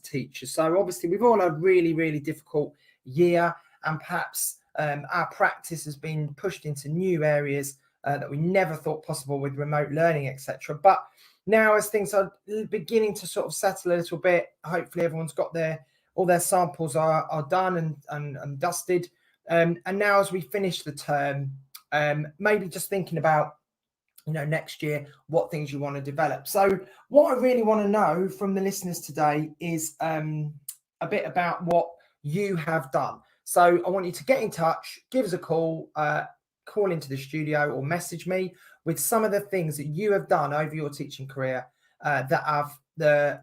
teachers. So obviously we've all had a really, really difficult year, and perhaps our practice has been pushed into new areas that we never thought possible with remote learning, etc. But now, as things are beginning to sort of settle a little bit, hopefully everyone's got all their samples are done and dusted. And now as we finish the term, maybe just thinking about, next year, what things you want to develop. So what I really want to know from the listeners today is a bit about what you have done. So I want you to get in touch, give us a call, call into the studio or message me with some of the things that you have done over your teaching career that have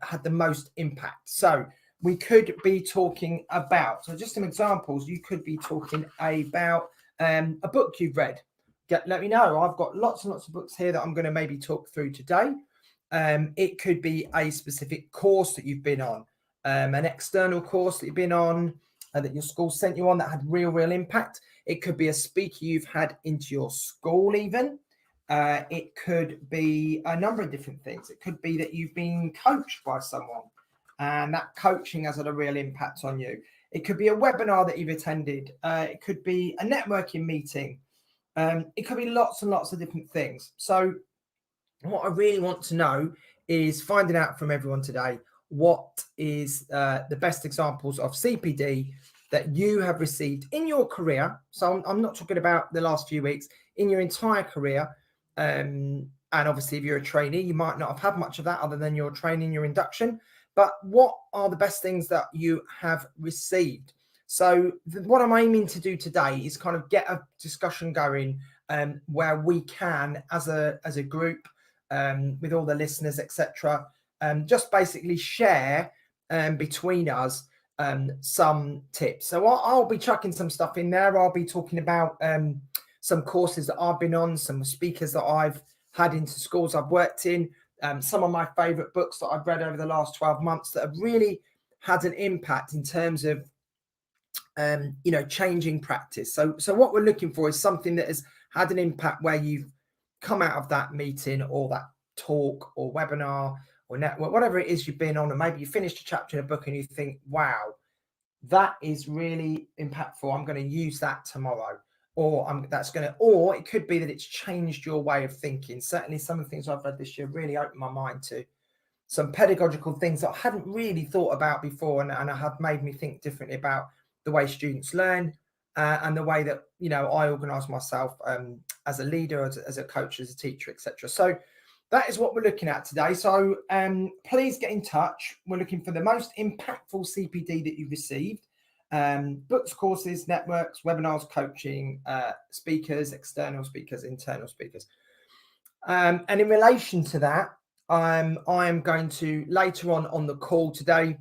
had the most impact. So we could be talking about, so just some examples, you could be talking about a book you've read. Let me know. I've got lots and lots of books here that I'm going to maybe talk through today. It could be a specific course that you've been on, an external course that you've been on, that your school sent you on that had real impact. It could be a speaker you've had into your school even. It could be a number of different things. It could be that you've been coached by someone and that coaching has had a real impact on you. It could be a webinar that you've attended. It could be a networking meeting. It could be lots and lots of different things. So what I really want to know is finding out from everyone today, what is the best examples of CPD that you have received in your career. So I'm not talking about the last few weeks, in your entire career. And obviously, if you're a trainee, you might not have had much of that other than your training, your induction. But what are the best things that you have received? So what I'm aiming to do today is kind of get a discussion going where we can, as a group, with all the listeners, etc., just basically share between us some tips. So I'll be chucking some stuff in there. I'll be talking about some courses that I've been on, some speakers that I've had into schools I've worked in, some of my favorite books that I've read over the last 12 months that have really had an impact in terms of changing practice. So what we're looking for is something that has had an impact where you've come out of that meeting or that talk or webinar or network, whatever it is you've been on, and maybe you finished a chapter in a book and you think, wow, that is really impactful. I'm going to use that tomorrow. Or it could be that it's changed your way of thinking. Certainly some of the things I've read this year really opened my mind to some pedagogical things that I hadn't really thought about before, and have made me think differently about the way students learn and the way that, I organise myself as a leader, as a coach, as a teacher, etc. So that is what we're looking at today. So please get in touch. We're looking for the most impactful CPD that you've received. Books, courses, networks, webinars, coaching, speakers, external speakers, internal speakers. And in relation to that, I am going to later on the call today,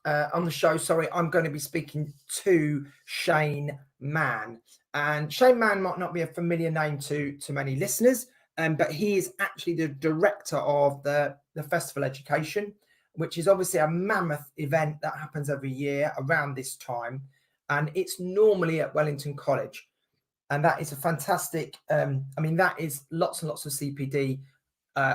on the show, I'm going to be speaking to Shane Mann. And Shane Mann might not be a familiar name to many listeners, but he is actually the director of the Festival Education, which is obviously a mammoth event that happens every year around this time. And it's normally at Wellington College. And that is a fantastic, that is lots and lots of CPD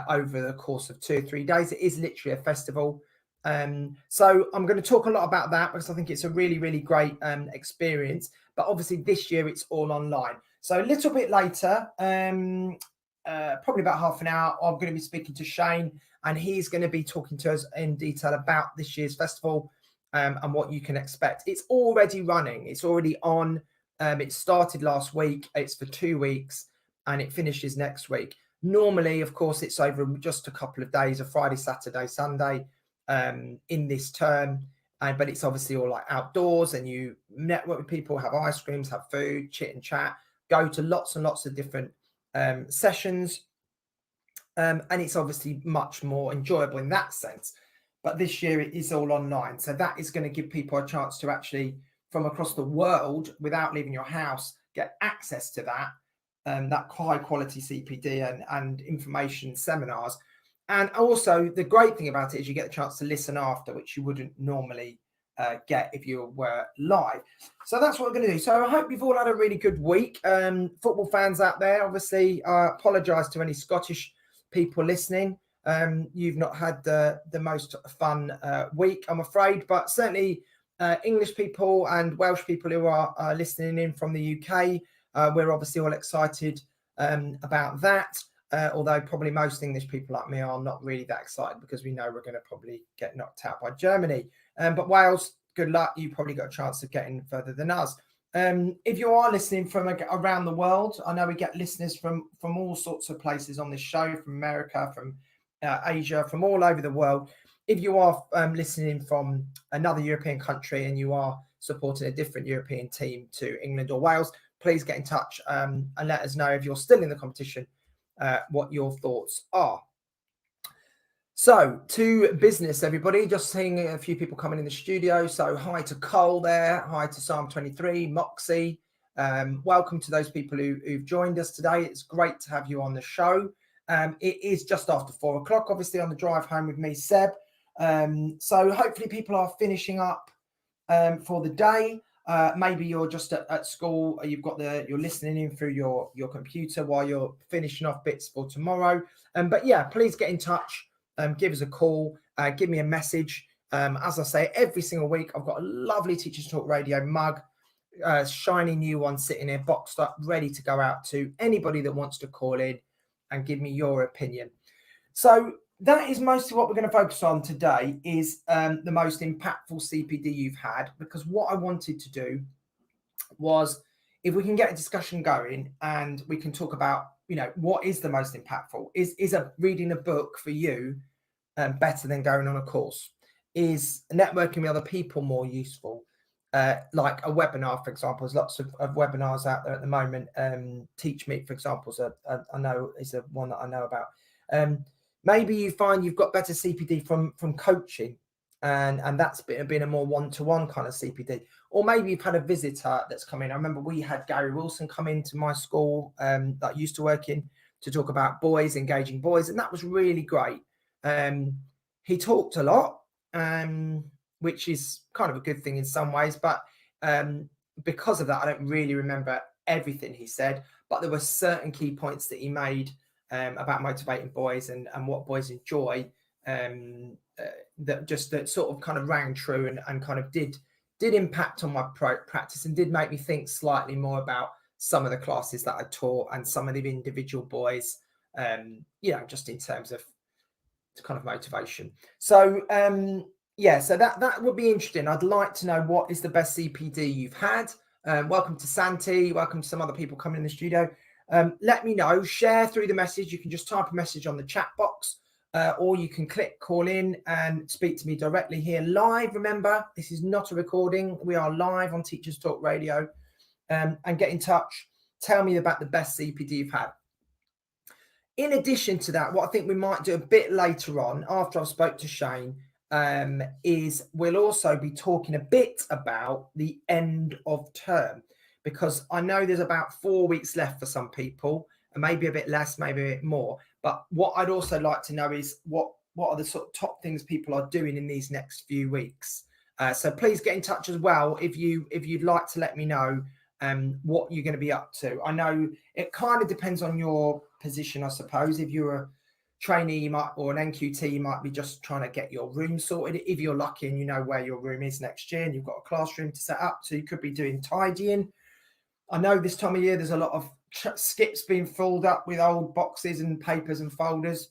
over the course of 2 or 3 days. It is literally a festival. So I'm going to talk a lot about that because I think it's a really, really great experience. But obviously this year it's all online. So a little bit later, probably about half an hour, I'm going to be speaking to Shane, and he's going to be talking to us in detail about this year's festival and what you can expect. It's already running. It's already on. It started last week. It's for 2 weeks and it finishes next week. Normally, of course, it's over just a couple of days, a Friday, Saturday, Sunday in this term. But it's obviously all like outdoors, and you network with people, have ice creams, have food, chit and chat, go to lots and lots of different sessions. And it's obviously much more enjoyable in that sense. But this year it is all online. So that is going to give people a chance to actually, from across the world, without leaving your house, get access to that high quality CPD and information seminars. And also the great thing about it is you get the chance to listen after, which you wouldn't normally get if you were live. So that's what we're going to do. So I hope you've all had a really good week. Football fans out there, obviously, I apologise to any Scottish people listening. you've not had the most fun week, I'm afraid, but certainly English people and Welsh people who are listening in from the UK, we're obviously all excited about that. Although probably most English people like me are not really that excited because we know we're going to probably get knocked out by Germany. But Wales, good luck. You probably got a chance of getting further than us. If you are listening from around the world, I know we get listeners from all sorts of places on this show, from America, from Asia, from all over the world. If you are listening from another European country and you are supporting a different European team to England or Wales, please get in touch and let us know if you're still in the competition, what your thoughts are. So to business, everybody, just seeing a few people coming in the studio. So hi to Cole there. Hi to Psalm 23, Moxie. Welcome to those people who've joined us today. It's great to have you on the show. It is just after 4 o'clock, obviously on the drive home with me, Seb. So hopefully people are finishing up for the day. Maybe you're just at school, you've got you're listening in through your computer while you're finishing off bits for tomorrow. But yeah, please get in touch. Give us a call, give me a message. As I say, every single week, I've got a lovely Teachers Talk Radio mug, shiny new one sitting here, boxed up, ready to go out to anybody that wants to call in and give me your opinion. So that is mostly what we're going to focus on today, is the most impactful CPD you've had, because what I wanted to do was, if we can get a discussion going and we can talk about, what is the most impactful? Is reading a book for you better than going on a course? Is networking with other people more useful? Like a webinar, for example. There's lots of webinars out there at the moment. Teach Me, for example, I know is a one that I know about. Maybe you find you've got better CPD from coaching, and that's been a more one-to-one kind of CPD. Or maybe you've had a visitor that's come in. I remember we had Gary Wilson come into my school that I used to work in to talk about boys, engaging boys, and that was really great. He talked a lot, which is kind of a good thing in some ways, but because of that, I don't really remember everything he said, but there were certain key points that he made about motivating boys and what boys enjoy, that sort of kind of rang true and kind of did impact on my practice and did make me think slightly more about some of the classes that I taught and some of the individual boys, just in terms of kind of motivation. So so that would be interesting. I'd like to know, what is the best CPD you've had? Welcome to Santi. Welcome to some other people coming in the studio. Let me know. Share through the message. You can just type a message on the chat box, or you can click call in and speak to me directly here live. Remember, this is not a recording. We are live on Teachers Talk Radio. And get in touch. Tell me about the best CPD you've had. In addition to that, what I think we might do a bit later on, after I've spoke to Shane, is we'll also be talking a bit about the end of term, because I know there's about 4 weeks left for some people, and maybe a bit less, maybe a bit more. But what I'd also like to know is what are the sort of top things people are doing in these next few weeks. So please get in touch as well if you'd like to let me know what you're going to be up to. I know it kind of depends on your position, I suppose. If you're a trainee or an NQT, you might be just trying to get your room sorted. If you're lucky and you know where your room is next year and you've got a classroom to set up, so you could be doing tidying. I know this time of year there's a lot of skips being filled up with old boxes and papers and folders.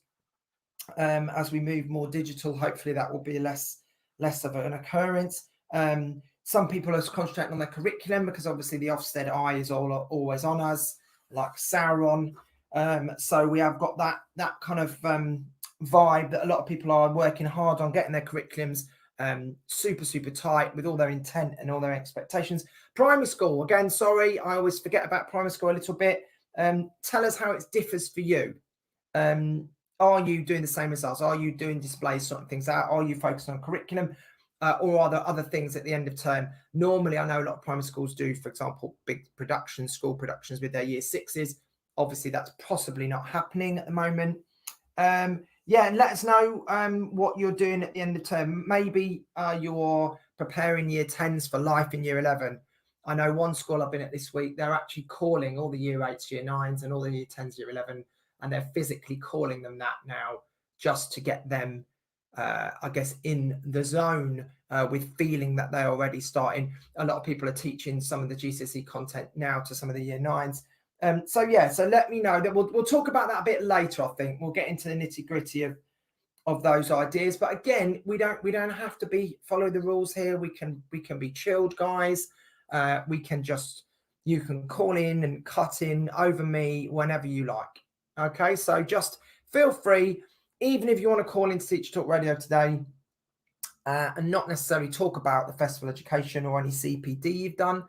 As we move more digital, hopefully that will be less of an occurrence. Some people are concentrating on their curriculum, because obviously the Ofsted eye is always on us, like Sauron. So we have got that kind of vibe that a lot of people are working hard on getting their curriculums super, super tight with all their intent and all their expectations. Primary school, again, sorry, I always forget about primary school a little bit. Tell us how it differs for you. Are you doing the same as us? Are you doing displays, sorting things out? Are you focused on curriculum? Or are there other things at the end of term? Normally, I know a lot of primary schools do, for example, big productions, school productions with their year sixes. Obviously, that's possibly not happening at the moment. And let us know what you're doing at the end of term. Maybe you're preparing year 10s for life in year 11. I know one school I've been at this week, they're actually calling all the year 8s, year 9s and all the year 10s, year 11, and they're physically calling them that now just to get them, I guess, in the zone with feeling that they're already starting. A lot of people are teaching some of the GCSE content now to some of the year 9s. So let me know that we'll talk about that a bit later. I think we'll get into the nitty gritty of those ideas. But again, we don't have to follow the rules here. We can be chilled, guys. You can call in and cut in over me whenever you like. Okay, so just feel free, even if you want to call into Teacher Talk Radio today and not necessarily talk about the festival education or any CPD you've done.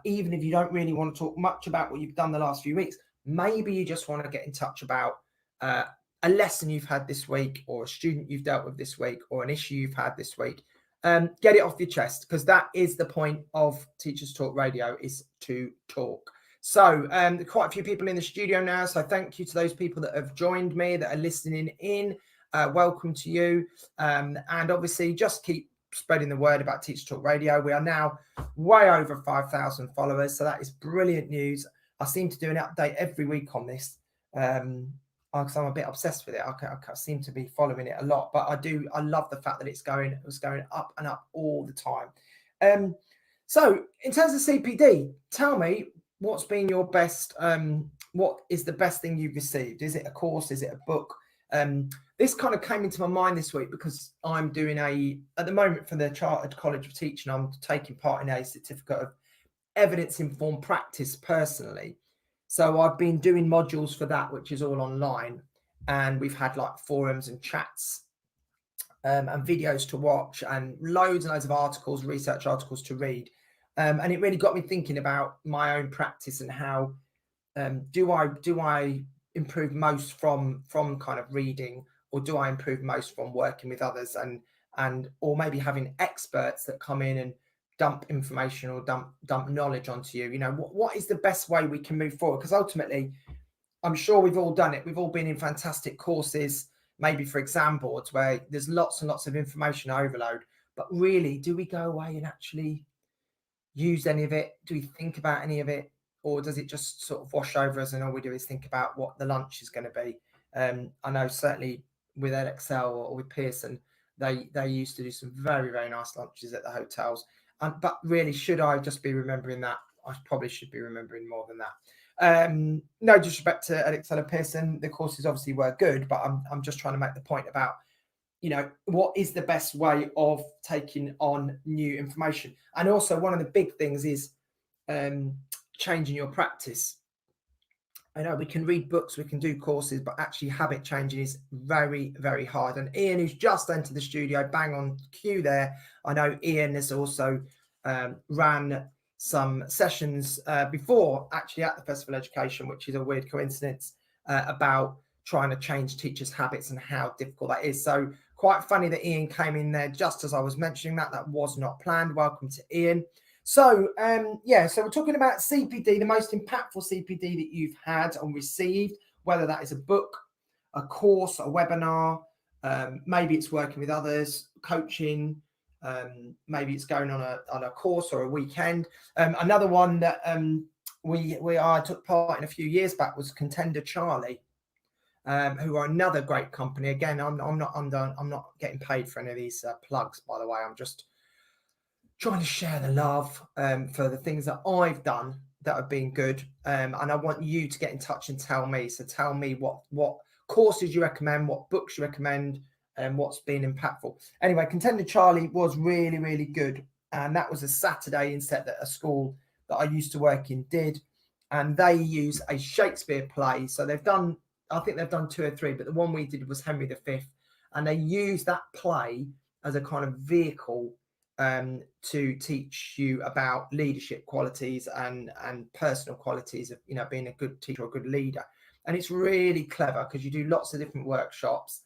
Even if you don't really want to talk much about what you've done the last few weeks, maybe you just want to get in touch about a lesson you've had this week, or a student you've dealt with this week, or an issue you've had this week. Get it off your chest, because that is the point of Teachers Talk Radio, is to talk. So quite a few people in the studio now, so thank you to those people that have joined me, that are listening in. Welcome to you. And obviously just keep spreading the word about Teacher Talk Radio. We are now way over 5,000 followers, so that is brilliant news. I seem to do an update every week on this, because I'm a bit obsessed with it. I seem to be following it a lot, but I love the fact that it was going up and up all the time. So in terms of CPD, tell me, what's been your best, what is the best thing you've received? Is it a course? Is it a book? This kind of came into my mind this week because I'm doing at the moment for the Chartered College of Teaching, I'm taking part in a certificate of evidence-informed practice personally. So I've been doing modules for that, which is all online. And we've had like forums and chats and videos to watch and loads of articles, research articles to read. And it really got me thinking about my own practice and how do I improve most from kind of reading, or do I improve most from working with others and or maybe having experts that come in and dump information or dump knowledge onto you? You know, what is the best way we can move forward? Because ultimately, I'm sure we've all done it. We've all been in fantastic courses, maybe for exam boards, where there's lots and lots of information overload. But really, do we go away and actually use any of it? Do we think about any of it? Or does it just sort of wash over us and all we do is think about what the lunch is going to be? I know certainly with Edexcel or with Pearson, they used to do some very, very nice lunches at the hotels. But really, should I just be remembering that? I probably should be remembering more than that. No disrespect to Edexcel and Pearson, the courses obviously were good, but I'm just trying to make the point about, you know, what is the best way of taking on new information? And also one of the big things is changing your practice. I know we can read books, we can do courses, but actually habit changing is very, very hard. And Ian, who's just entered the studio, bang on cue there. I know Ian has also ran some sessions before, actually at the Festival Education, which is a weird coincidence, about trying to change teachers' habits and how difficult that is. So quite funny that Ian came in there just as I was mentioning that. That was not planned. Welcome to Ian. So, so we're talking about CPD, the most impactful CPD that you've had or received, whether that is a book, a course, a webinar, maybe it's working with others, coaching, maybe it's going on a course or a weekend. Another one that I took part in a few years back was Contender Charlie, who are another great company. Again, I'm not getting paid for any of these plugs, by the way. I'm just trying to share the love for the things that I've done that have been good. And I want you to get in touch and tell me. So tell me what courses you recommend, what books you recommend, and what's been impactful. Anyway, Contender Charlie was really, really good. And that was a Saturday inset that a school that I used to work in did. And they use a Shakespeare play. So I think they've done 2 or 3, but the one we did was Henry V. And they used that play as a kind of vehicle to teach you about leadership qualities and personal qualities of, you know, being a good teacher or a good leader. And it's really clever because you do lots of different workshops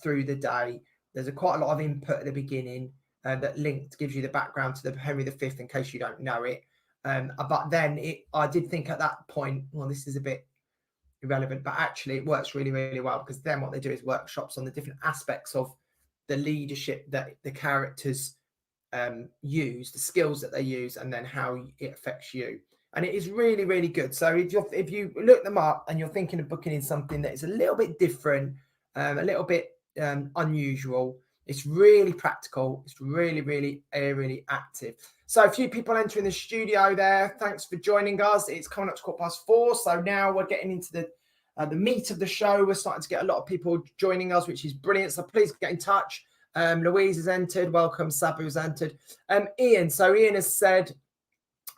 through the day. There's quite a lot of input at the beginning that gives you the background to the Henry V in case you don't know it. But then I did think at that point, well, this is a bit irrelevant, but actually it works really, really well, because then what they do is workshops on the different aspects of the leadership that the characters use, the skills that they use, and then how it affects you. And it is really, really good. So if you look them up and you're thinking of booking in something that is a little bit different, a little bit unusual. It's really practical. It's really, really active. So a few people entering the studio there. Thanks for joining us. It's coming up to 4:15. So now we're getting into the meat of the show. We're starting to get a lot of people joining us, which is brilliant. So please get in touch. Louise has entered. Welcome. Sabu has entered. Ian. So Ian has said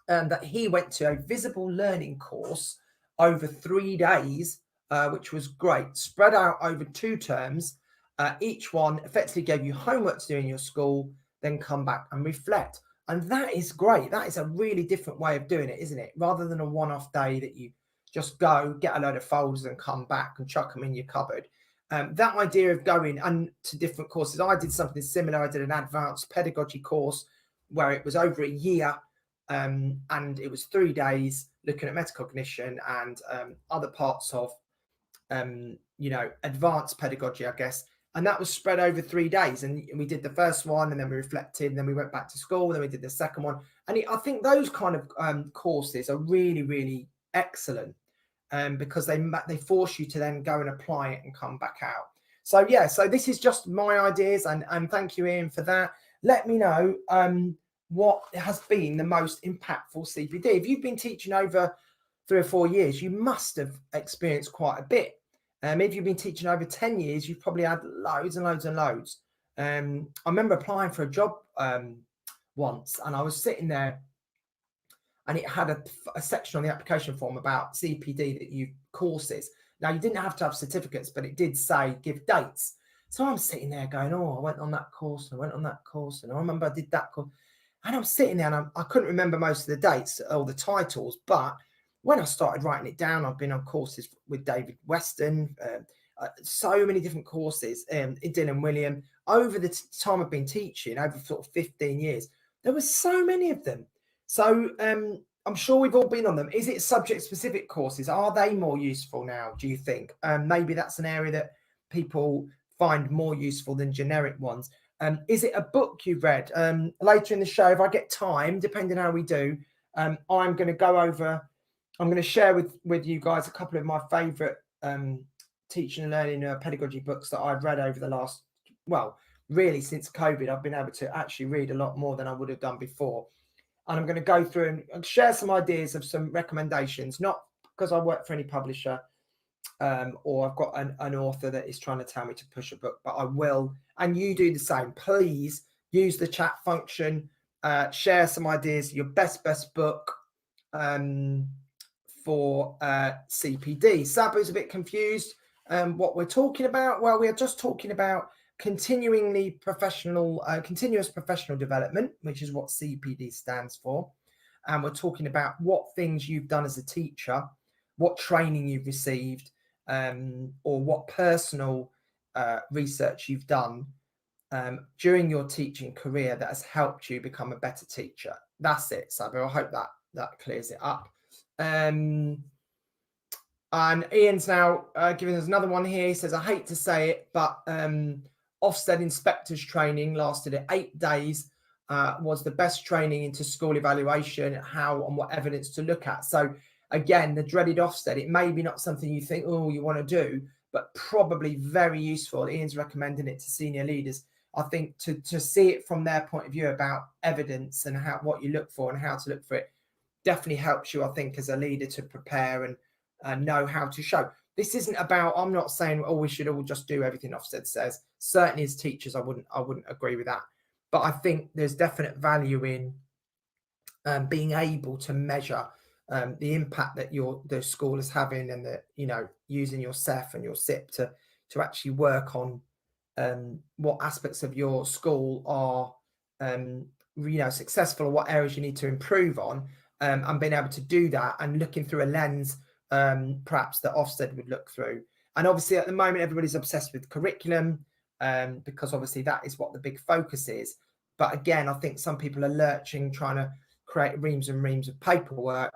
that he went to a visible learning course over 3 days, which was great, spread out over 2 terms. Each one effectively gave you homework to do in your school, then come back and reflect. And that is great. That is a really different way of doing it, isn't it? Rather than a one-off day that you just go, get a load of folders and come back and chuck them in your cupboard. That idea of going to different courses, I did something similar. I did an advanced pedagogy course where it was over a year, and it was 3 days looking at metacognition and other parts of, advanced pedagogy, I guess. And that was spread over 3 days. And we did the first one, and then we reflected, and then we went back to school, and then we did the second one. And I think those kind of courses are really, really excellent, because they force you to then go and apply it and come back out. So, yeah, so this is just my ideas. And thank you, Ian, for that. Let me know what has been the most impactful CPD. If you've been teaching over 3 or 4 years, you must have experienced quite a bit. If you've been teaching over 10 years, you've probably had loads and loads and loads. I remember applying for a job once, and I was sitting there, and it had a section on the application form about CPD that you courses. Now, you didn't have to have certificates, but it did say give dates. So I'm sitting there going, oh, I went on that course, and I went on that course, and I remember I did that course. And I'm sitting there, and I couldn't remember most of the dates or the titles, but when I started writing it down, I've been on courses with David Weston, so many different courses, Dylan William. Over the time I've been teaching, over sort of 15 years, there were so many of them. So I'm sure we've all been on them. Is it subject-specific courses? Are they more useful now, do you think? Maybe that's an area that people find more useful than generic ones. Is it a book you've read? Later in the show, if I get time, depending on how we do, I'm going to go over... I'm going to share with you guys a couple of my favourite teaching and learning pedagogy books that I've read over the last, really since COVID. I've been able to actually read a lot more than I would have done before. And I'm going to go through and share some ideas of some recommendations, not because I work for any publisher or I've got an author that is trying to tell me to push a book, but I will. And you do the same. Please use the chat function, share some ideas, your best book for CPD. Sabu's a bit confused what we're talking about. Well, we are just talking about continuous professional development, which is what CPD stands for. And we're talking about what things you've done as a teacher, what training you've received, or what personal research you've done during your teaching career that has helped you become a better teacher. That's it, Sabu. I hope that clears it up. And Ian's now giving us another one here. He says, I hate to say it, but Ofsted inspectors training lasted 8 days, was the best training into school evaluation, how and what evidence to look at. So again, the dreaded Ofsted, it may be not something you think, oh, you want to do, but probably very useful. Ian's recommending it to senior leaders. I think to see it from their point of view about evidence and what you look for and how to look for it definitely helps you, I think, as a leader to prepare and know how to show. This isn't about, I'm not saying, oh, we should all just do everything Ofsted says. Certainly as teachers, I wouldn't agree with that. But I think there's definite value in being able to measure the impact that the school is having, and using your CEF and your SIP to actually work on what aspects of your school are successful, or what areas you need to improve on, and being able to do that and looking through a lens perhaps that Ofsted would look through. And obviously at the moment everybody's obsessed with curriculum because obviously that is what the big focus is. But again, I think some people are lurching, trying to create reams and reams of paperwork,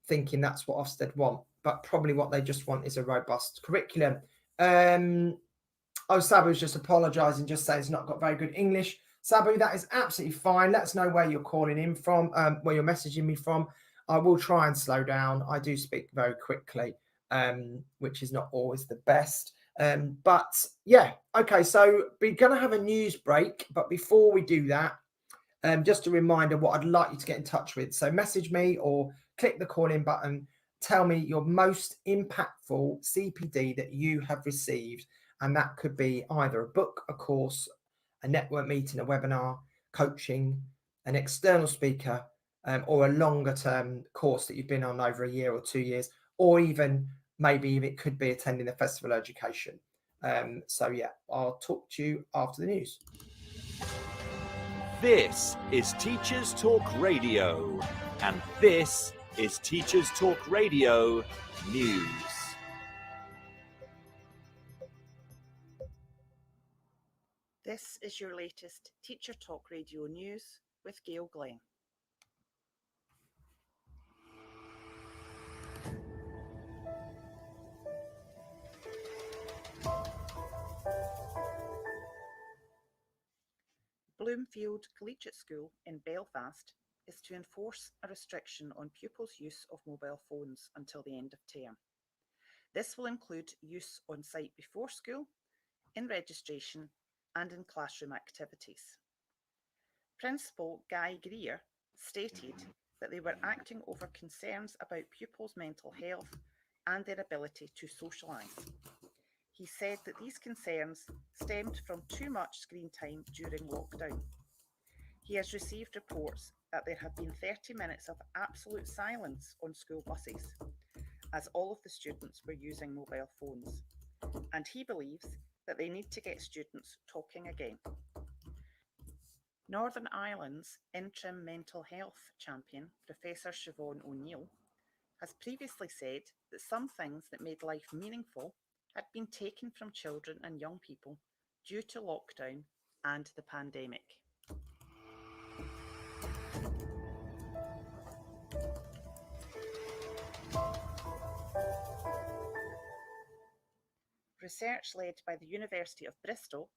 thinking that's what Ofsted want, but probably what they just want is a robust curriculum. Sabu's just apologising, just saying it's not got very good English. Sabu, that is absolutely fine. Let us know where you're calling in from, where you're messaging me from. I will try and slow down. I do speak very quickly, which is not always the best. But yeah, okay, so we're going to have a news break. But before we do that, just a reminder what I'd like you to get in touch with. So message me or click the call in button. Tell me your most impactful CPD that you have received. And that could be either a book, a course, a network meeting, a webinar, coaching, an external speaker, or a longer term course that you've been on over a year or 2 years, or even maybe it could be attending the Festival of Education. So yeah, I'll talk to you after the news. This is Teachers Talk Radio, and this is Teachers Talk Radio News. This is your latest Teacher Talk Radio News with Gail Glenn. Bloomfield Collegiate School in Belfast is to enforce a restriction on pupils' use of mobile phones until the end of term. This will include use on site before school, in registration, and in classroom activities. Principal Guy Greer stated that they were acting over concerns about pupils' mental health and their ability to socialise. He said that these concerns stemmed from too much screen time during lockdown. He has received reports that there have been 30 minutes of absolute silence on school buses, as all of the students were using mobile phones, and he believes that they need to get students talking again. Northern Ireland's interim mental health champion, Professor Siobhan O'Neill, has previously said that some things that made life meaningful had been taken from children and young people due to lockdown and the pandemic. Research led by the University of Bristol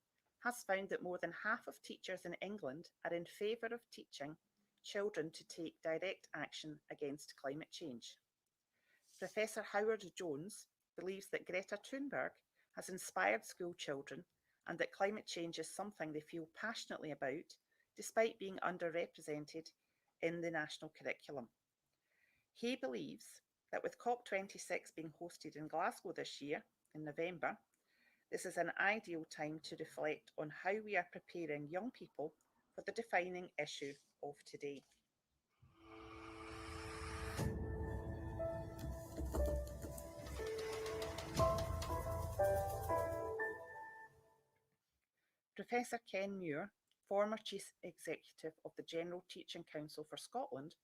has found that more than half of teachers in England are in favour of teaching children to take direct action against climate change. Professor Howard Jones believes that Greta Thunberg has inspired school children and that climate change is something they feel passionately about, despite being underrepresented in the national curriculum. He believes that with COP26 being hosted in Glasgow this year, in November, this is an ideal time to reflect on how we are preparing young people for the defining issue of today. Professor Ken Muir, former Chief Executive of the General Teaching Council for Scotland,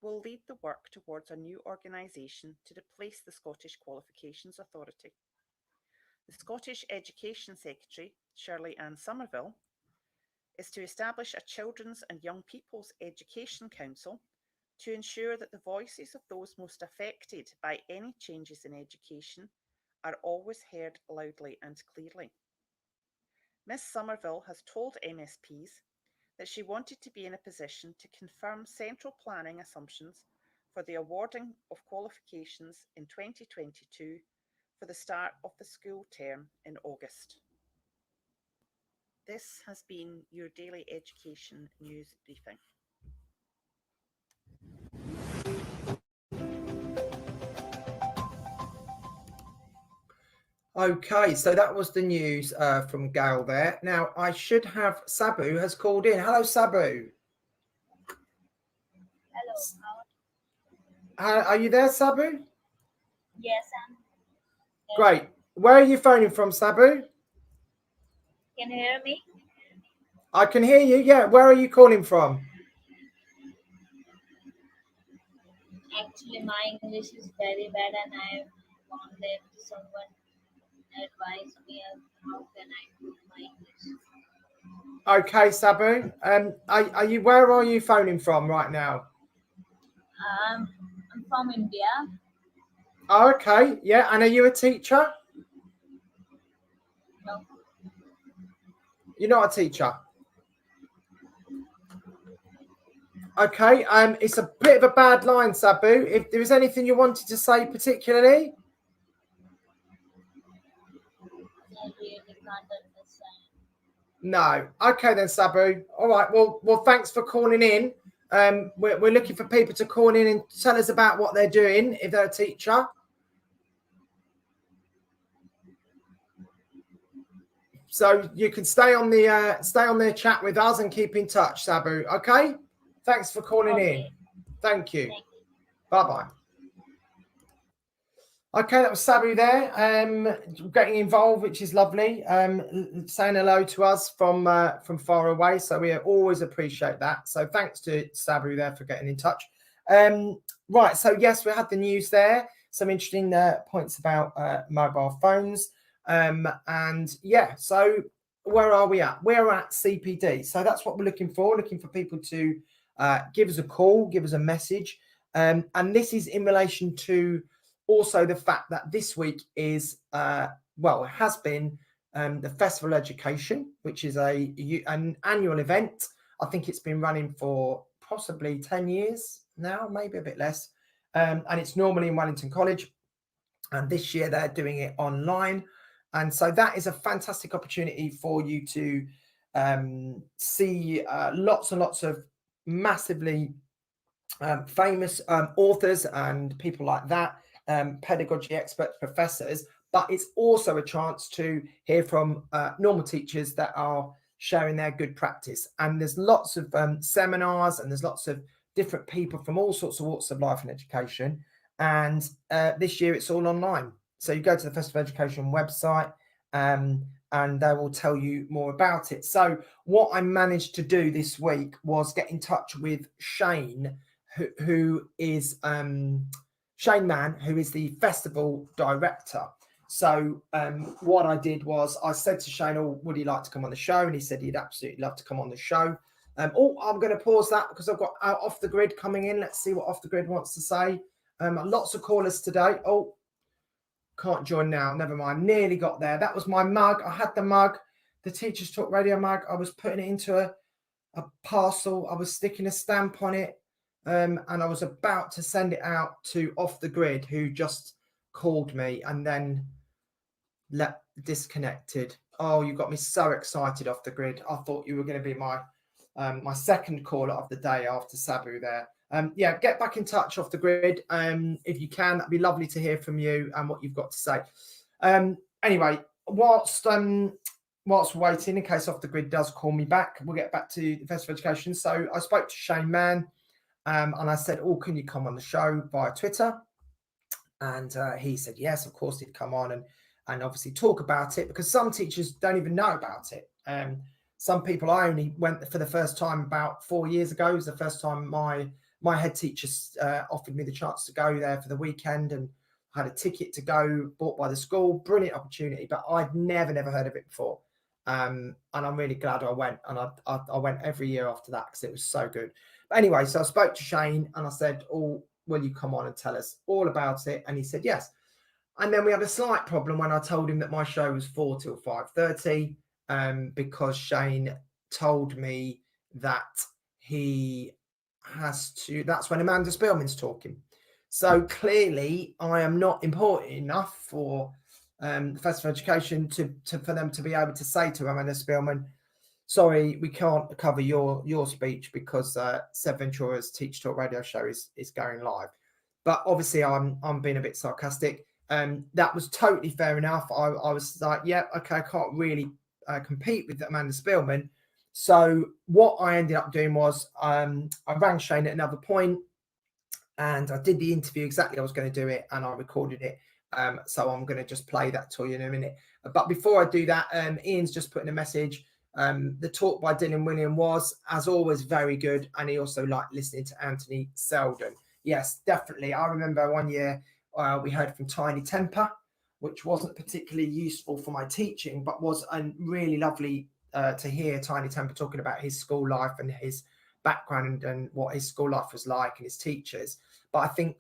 will lead the work towards a new organisation to replace the Scottish Qualifications Authority. The Scottish Education Secretary, Shirley Ann Somerville, is to establish a Children's and Young People's Education Council to ensure that the voices of those most affected by any changes in education are always heard loudly and clearly. Ms Somerville has told MSPs that she wanted to be in a position to confirm central planning assumptions for the awarding of qualifications in 2022 for the start of the school term in August. This has been your daily education news briefing. Okay, so that was the news from Gail there. Now, I should have Sabu has called in. Hello, Sabu. Hello. Are you there, Sabu? Yes, I'm here. Great. Where are you phoning from, Sabu? Can you hear me? I can hear you. Yeah. Where are you calling from? Actually, my English is very bad, and I wanted someone advise me on how can I improve my English. Okay, Sabu. Are you? Where are you phoning from right now? I'm from India. Oh, okay. Yeah. And are you a teacher? No. You're not a teacher. Okay. It's a bit of a bad line, Sabu. If there was anything you wanted to say particularly. can't understand. No. Okay then, Sabu. All right. Well, thanks for calling in. We're looking for people to call in and tell us about what they're doing if they're a teacher. So you can stay on the chat with us and keep in touch, Sabu. Okay. Thanks for calling in. Okay. Thank you. Thank you. Bye bye. Okay, that was Sabu there, getting involved, which is lovely. Saying hello to us from far away, so we always appreciate that. So thanks to Sabu there for getting in touch. Right, so yes, we had the news there. Some interesting points about mobile phones, and yeah. So where are we at? We're at CPD. So that's what we're looking for. Looking for people to give us a call, give us a message, and this is in relation to. Also, the fact that this week is, it has been the Festival of Education, which is an annual event. I think it's been running for possibly 10 years now, maybe a bit less. And it's normally in Wellington College. And this year they're doing it online. And so that is a fantastic opportunity for you to see lots and lots of massively famous authors and people like that. Pedagogy experts, professors, but it's also a chance to hear from normal teachers that are sharing their good practice. And there's lots of seminars and there's lots of different people from all sorts of walks of life and education. And this year it's all online. So you go to the Festival of Education website and they will tell you more about it. So what I managed to do this week was get in touch with Shane, who is Shane Mann, who is the festival director. So what I did was I said to Shane, "Oh, would he like to come on the show?" And he said he'd absolutely love to come on the show. I'm going to pause that because I've got Off the Grid coming in. Let's see what Off the Grid wants to say. Lots of callers today. Oh, can't join now. Never mind. Nearly got there. That was my mug. I had the mug, the Teachers Talk Radio mug. I was putting it into a parcel. I was sticking a stamp on it. And I was about to send it out to Off the Grid, who just called me and then disconnected. Oh, you got me so excited, Off the Grid. I thought you were going to be my second caller of the day after Sabu there. Yeah, get back in touch, Off the Grid, if you can. That'd be lovely to hear from you and what you've got to say. Anyway, whilst waiting, in case Off the Grid does call me back, we'll get back to the Festival of Education. So I spoke to Shane Mann. And I said, "Oh, can you come on the show via Twitter?" And he said, "Yes, of course he'd come on and obviously talk about it because some teachers don't even know about it. Some people, I only went for the first time about 4 years ago. It was the first time my head teacher offered me the chance to go there for the weekend and had a ticket to go bought by the school. Brilliant opportunity, but I'd never heard of it before. And I'm really glad I went. And I went every year after that because it was so good. But anyway, so I spoke to Shane and I said, "Oh, will you come on and tell us all about it?" And he said, "Yes." And then we had a slight problem when I told him that my show was 4 till 5:30, because Shane told me that he has to, that's when Amanda Spielman's talking. So clearly I am not important enough for the Festival of Education for them to be able to say to Amanda Spielman, "Sorry, we can't cover your speech because Seb Ventura's Teach Talk Radio show is going live." But obviously, I'm being a bit sarcastic. That was totally fair enough. I was like, "Yeah, okay, I can't really compete with Amanda Spielman." So what I ended up doing was I rang Shane at another point, and I did the interview exactly. I was going to do it, and I recorded it. So I'm going to just play that to you in a minute. But before I do that, Ian's just put in a message. The talk by Dylan William was, as always, very good. And he also liked listening to Anthony Seldon. Yes, definitely. I remember one year we heard from Tiny Temper, which wasn't particularly useful for my teaching, but was really lovely to hear Tiny Temper talking about his school life and his background and what his school life was like and his teachers. But I think,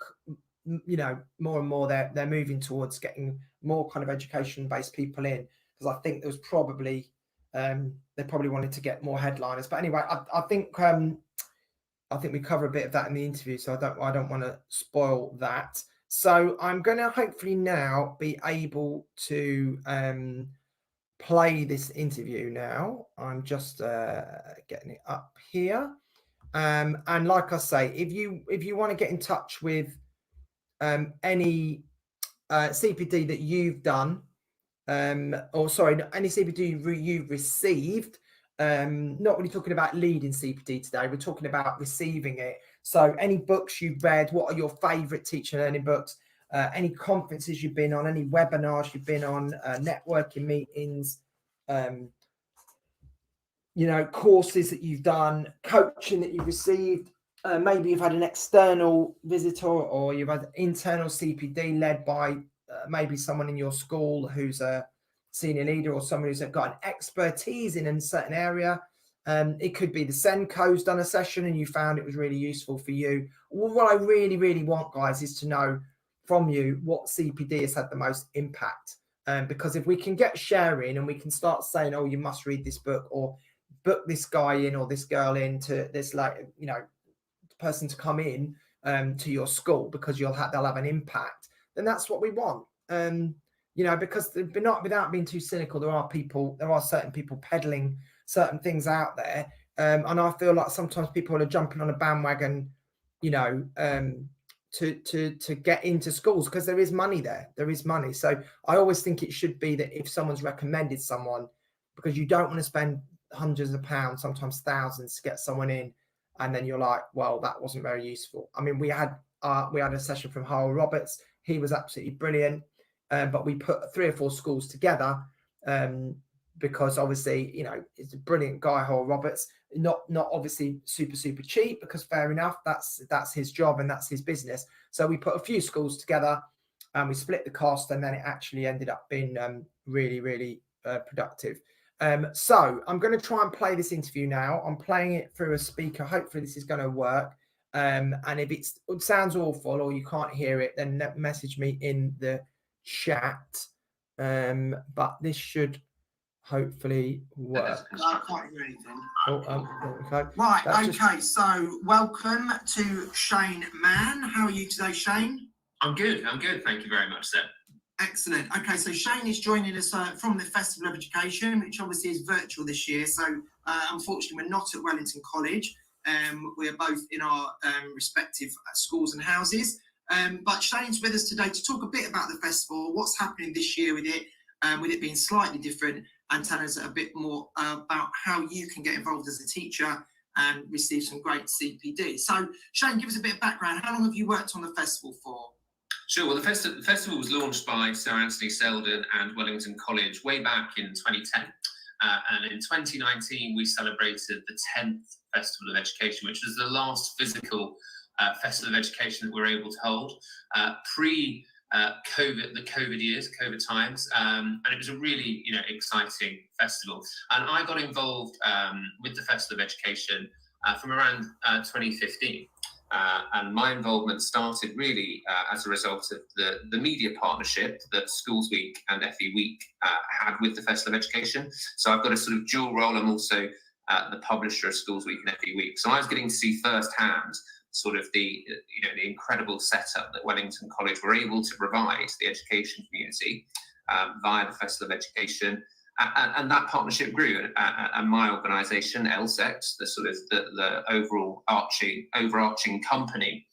you know, more and more they're moving towards getting more kind of education-based people in, because I think there was probably they probably wanted to get more headliners. But anyway, I think we cover a bit of that in the interview, so I don't want to spoil that. So I'm going to hopefully now be able to play this interview now. I'm just getting it up here. And like I say, if you want to get in touch with any CPD that you've done, or sorry, any CPD you've received, not really talking about leading CPD today, we're talking about receiving it. So any books you've read, what are your favorite teacher learning books, any conferences you've been on, any webinars you've been on, networking meetings, courses that you've done, coaching that you've received. Maybe you've had an external visitor, or you've had internal CPD led by maybe someone in your school who's a senior leader, or someone who's got an expertise in a certain area. It could be the Senko's done a session and you found it was really useful for you. Well, what I really, really want, guys, is to know from you what CPD has had the most impact. Because if we can get sharing and we can start saying, oh, you must read this book, or book this guy in or this girl in to this, person to come in to your school because they'll have an impact, then that's what we want. Because without being too cynical, there are certain people peddling certain things out there, and I feel like sometimes people are jumping on a bandwagon, to get into schools because there is money there. There is money. So I always think it should be that if someone's recommended someone, because you don't want to spend hundreds of pounds, sometimes thousands, to get someone in, and then you're like, well, that wasn't very useful. I mean, we had a session from Harold Roberts. He was absolutely brilliant, but we put 3 or 4 schools together because obviously, it's a brilliant guy, Harold Roberts. Not obviously super cheap, because fair enough, that's his job and that's his business. So we put a few schools together and we split the cost, and then it actually ended up being really, really productive. So I'm going to try and play this interview now. I'm playing it through a speaker. Hopefully this is going to work. And if it sounds awful or you can't hear it, then message me in the chat. But this should hopefully work. I can't hear anything. Okay. Right, okay, so welcome to Shane Mann. How are you today, Shane? I'm good, thank you very much, sir. Excellent. Okay, so Shane is joining us from the Festival of Education, which obviously is virtual this year. So unfortunately, we're not at Wellington College. We're both in our respective schools and houses. But Shane's with us today to talk a bit about the festival, what's happening this year with it being slightly different, and tell us a bit more about how you can get involved as a teacher and receive some great CPD. So Shane, give us a bit of background. How long have you worked on the festival for? Sure. Well, the festival was launched by Sir Anthony Selden and Wellington College way back in 2010. And in 2019, we celebrated the 10th Festival of Education, which was the last physical Festival of Education that we were able to hold pre-COVID, the COVID years, COVID times. And it was a really, exciting festival. And I got involved with the Festival of Education from around 2015. And my involvement started really as a result of the media partnership that Schools Week and FE Week had with the Festival of Education. So I've got a sort of dual role. I'm also the publisher of Schools Week and FE Week. So I was getting to see firsthand sort of the incredible setup that Wellington College were able to provide to the education community via the Festival of Education. And that partnership grew, and my organisation, LSEC, the overall overarching company,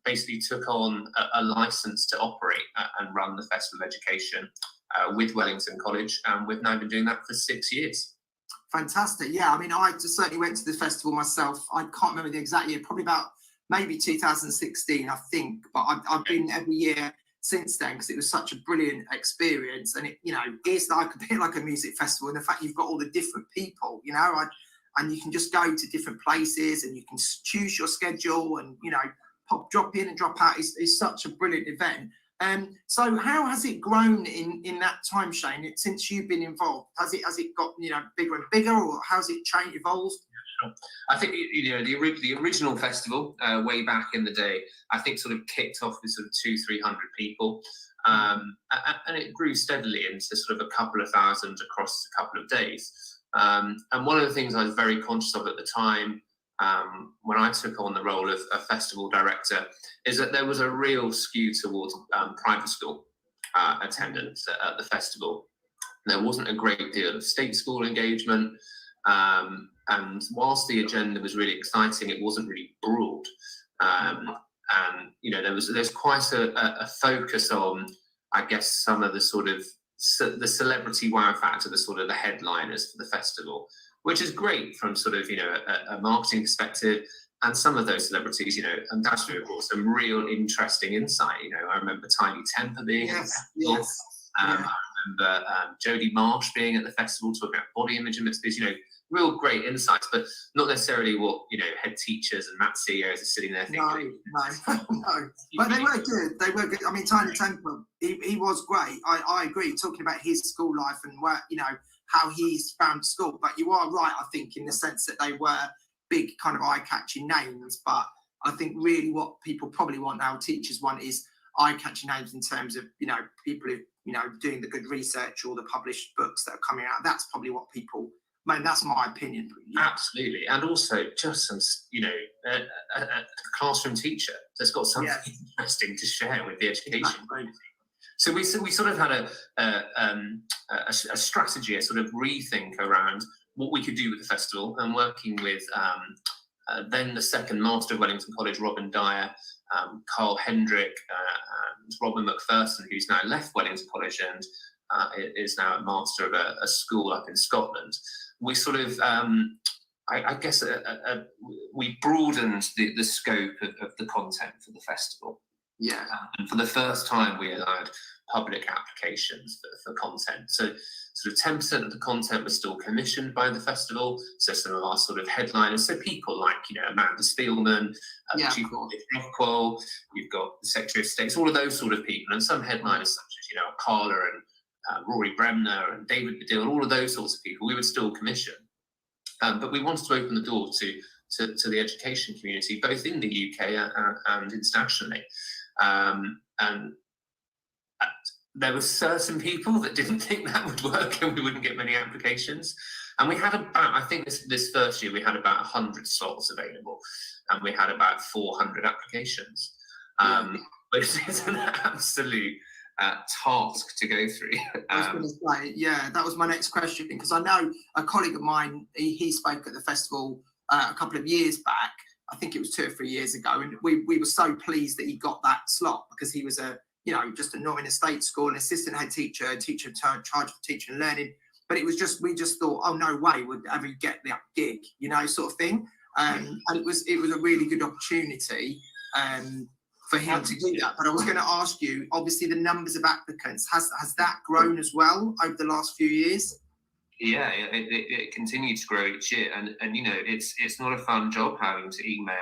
basically took on a licence to operate and run the Festival of Education with Wellington College, and we've now been doing that for 6 years. Fantastic. Yeah, I mean, I just certainly went to the festival myself. I can't remember the exact year, probably about maybe 2016, I think, but I've been every year since then, because it was such a brilliant experience. And it's like a bit like a music festival, and the fact you've got all the different people, and you can just go to different places and you can choose your schedule and drop in and drop out. Is such a brilliant event. So how has it grown in that time, Shane, since you've been involved? Has it got bigger and bigger, or how's it evolved? I think the original festival way back in the day, I think sort of kicked off with sort of 200-300 people, and it grew steadily into sort of a couple of thousand across a couple of days. And one of the things I was very conscious of at the time, when I took on the role of a festival director, is that there was a real skew towards private school attendance at the festival. There wasn't a great deal of state school engagement. And whilst the agenda was really exciting, it wasn't really broad. And you know, there's quite a focus on, I guess, some of the sort of the celebrity wow factor, the sort of the headliners for the festival, which is great from sort of, you know, a marketing perspective. And some of those celebrities, you know, undoubtedly brought some real interesting insight. You know, I remember Tiny Temper being at the festival. I remember Jodie Marsh being at the festival talking about body image and myths, you know, real great insights, but not necessarily what, you know, head teachers and MAT CEOs are sitting there thinking. No. But they were good. They were good. I mean, Tiny Temper, he was great. I agree, talking about his school life and where, you know, how he's found school. But you are right, I think, in the sense that they were big kind of eye-catching names. But I think really what people probably want now, teachers want, is eye-catching names in terms of, you know, people who, you know, doing the good research or the published books that are coming out. That's probably what people, man, that's my opinion. Absolutely. And also just some, you know, a classroom teacher that's got something interesting to share with the education community. So we sort of had a strategy, a sort of rethink around what we could do with the festival, and working with then the second Master of Wellington College, Robin Dyer, Carl Hendrick, and Robin McPherson, who's now left Wellington College and is now a master of a school up in Scotland. We sort of, I guess, we broadened the scope of the content for the festival. Yeah. And for the first time, we allowed public applications for content. So sort of 10% of the content was still commissioned by the festival. So some of our sort of headliners, so people like, you know, Amanda Spielman, Chief Rockwell, you've got the Secretary of State, all of those sort of people, and some headliners such as, you know, Carla and Rory Bremner and David Baddiel, all of those sorts of people, we would still commission. But we wanted to open the door to the education community, both in the UK and internationally. And there were certain people that didn't think that would work and we wouldn't get many applications. And we had about, I think this first year, we had about 100 slots available and we had about 400 applications. But it's an absolute task to go through. I was going to say, yeah, that was my next question, because I know a colleague of mine, he spoke at the festival a couple of years back. I think it was 2 or 3 years ago, and we were so pleased that he got that slot, because he was just not in a state school, an assistant head teacher, a teacher in charge of teaching and learning. But it was just, we just thought, oh, no way would ever get that gig, you know, sort of thing. And it was a really good opportunity for him to do that. But I was going to ask you, obviously the numbers of applicants, has that grown as well over the last few years? Yeah, it continued to grow each year, and you know, it's not a fun job having to email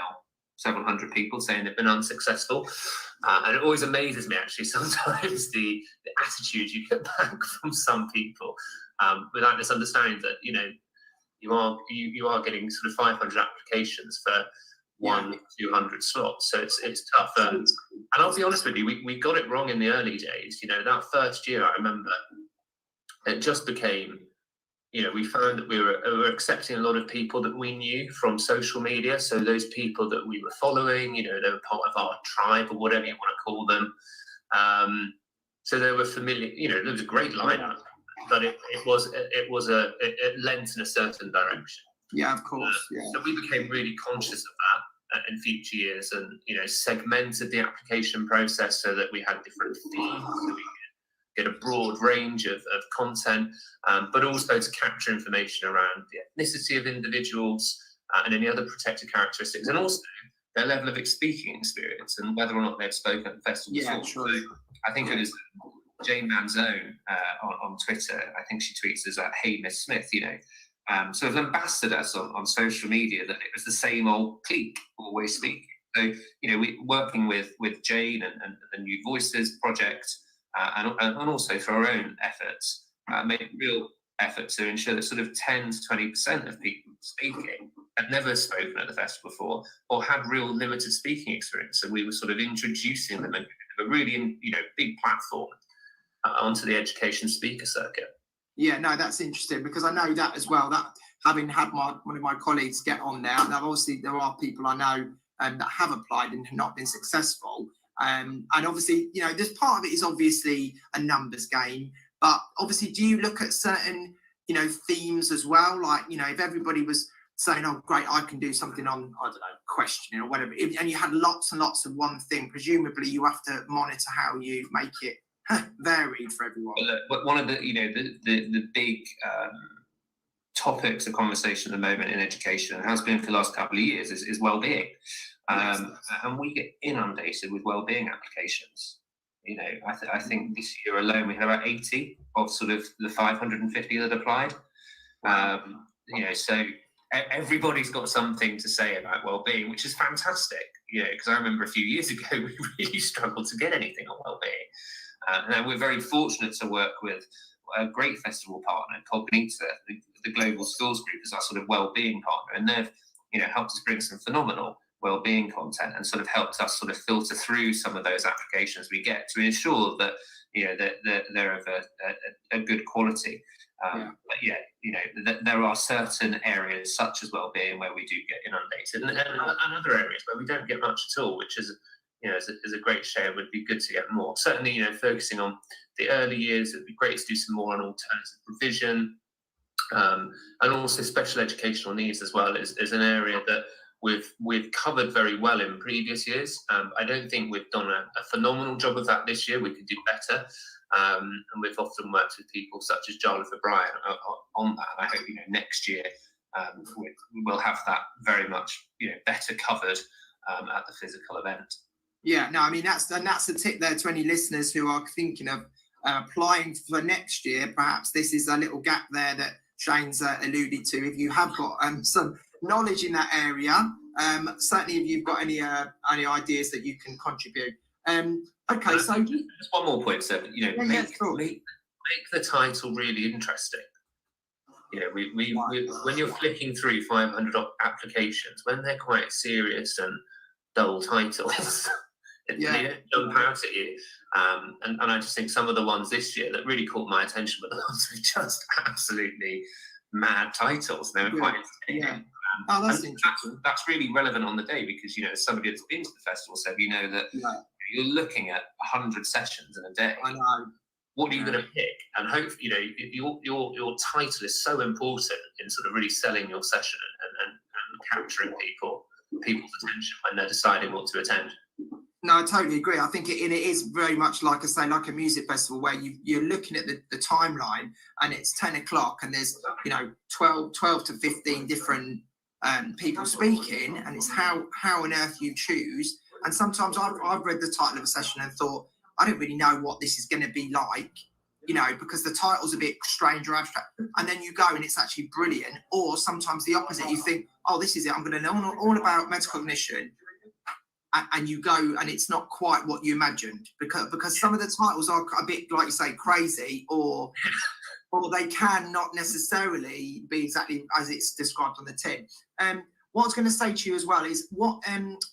several hundred people saying they've been unsuccessful, and it always amazes me actually sometimes the attitude you get back from some people, without this understanding that, you know, you are getting sort of 500 applications for 100-200 slots, so it's tough. And I'll be honest with you, we got it wrong in the early days. You know, that first year, I remember it just became, you know, we found that we were accepting a lot of people that we knew from social media. So those people that we were following, you know, they were part of our tribe or whatever you want to call them. So they were familiar, you know, there was a great lineup, but it lent in a certain direction. Yeah, of course. So we became really conscious of that in future years, and, you know, segmented the application process so that we had different themes, so we get a broad range of content, but also to capture information around the ethnicity of individuals and any other protected characteristics, and also their level of speaking experience and whether or not they've spoken at the festival before. Sure. So I think it was Jane Manzone on Twitter, I think she tweets as Hey Miss Smith, you know, sort of ambassador us on social media, that it was the same old clique always speaking. So, you know, we working with Jane and the New Voices project, and also for our own efforts, made a real effort to ensure that sort of 10 to 20% of people speaking had never spoken at the festival before or had real limited speaking experience. So we were sort of introducing them in a really, you know, big platform onto the education speaker circuit. Yeah, no, that's interesting, because I know that as well, that having had one of my colleagues get on there, and obviously there are people I know that have applied and have not been successful. And obviously, you know, this part of it is obviously a numbers game, But obviously, do you look at certain, you know, themes as well? Like, you know, if everybody was saying, oh, great, I can do something on, I don't know, questioning or whatever, and you had lots and lots of one thing, presumably you have to monitor how you make it varied for everyone. But one of the, you know, the big topics of conversation at the moment in education, and has been for the last couple of years, is well-being. And we get inundated with well-being applications. You know, I think this year alone we had about 80 of sort of the 550 that applied. You know, so everybody's got something to say about well-being, which is fantastic. You know, because I remember a few years ago we really struggled to get anything on well-being. And we're very fortunate to work with a great festival partner, Cognita, the Global Schools Group, is our sort of well-being partner, and they've, you know, helped us bring some phenomenal well-being content and sort of helped us sort of filter through some of those applications we get to ensure that, you know, that they're of a good quality. But yeah, you know, there are certain areas such as well-being where we do get inundated, and other areas where we don't get much at all, which is, you know, is a great share. Would be good to get more. Certainly, you know, focusing on the early years, it'd be great to do some more on alternative provision, and also special educational needs as well is an area that we've covered very well in previous years. I don't think we've done a phenomenal job of that this year. We could do better, and we've often worked with people such as Jarlath O'Brien on that. And I hope, you know, next year we'll have that very much, you know, better covered at the physical event. Yeah, no, I mean, that's a tip there to any listeners who are thinking of applying for next year. Perhaps this is a little gap there that Shane's alluded to. If you have got some knowledge in that area, certainly if you've got any ideas that you can contribute. Okay, so just one more point, sir. You know, make the title really interesting. You know, we when you're flicking through 500 applications, when they're quite serious and dull titles, they don't jump out at you. And I just think some of the ones this year that really caught my attention were the ones with just absolutely mad titles. They were quite entertaining. Oh, that's interesting. That's really relevant on the day because, you know, as somebody that's been to the festival said, you know that you're looking at 100 sessions in a day. I know. What are you going to pick? And hopefully, you know, your title is so important in sort of really selling your session and capturing people's attention when they're deciding what to attend. No, I totally agree. I think it is very much like I say, like a music festival where you're looking at the timeline and it's 10 o'clock and there's, you know, 12 to 15 different people speaking, and it's how on earth you choose. And sometimes I've read the title of a session and thought, I don't really know what this is going to be like, you know, because the title's a bit strange or abstract. And then you go and it's actually brilliant. Or sometimes the opposite, you think, oh, this is it. I'm going to know all about metacognition. And you go and it's not quite what you imagined because some of the titles are a bit, like you say, crazy, or they can not necessarily be exactly as it's described on the tin. What I was going to say to you as well is, what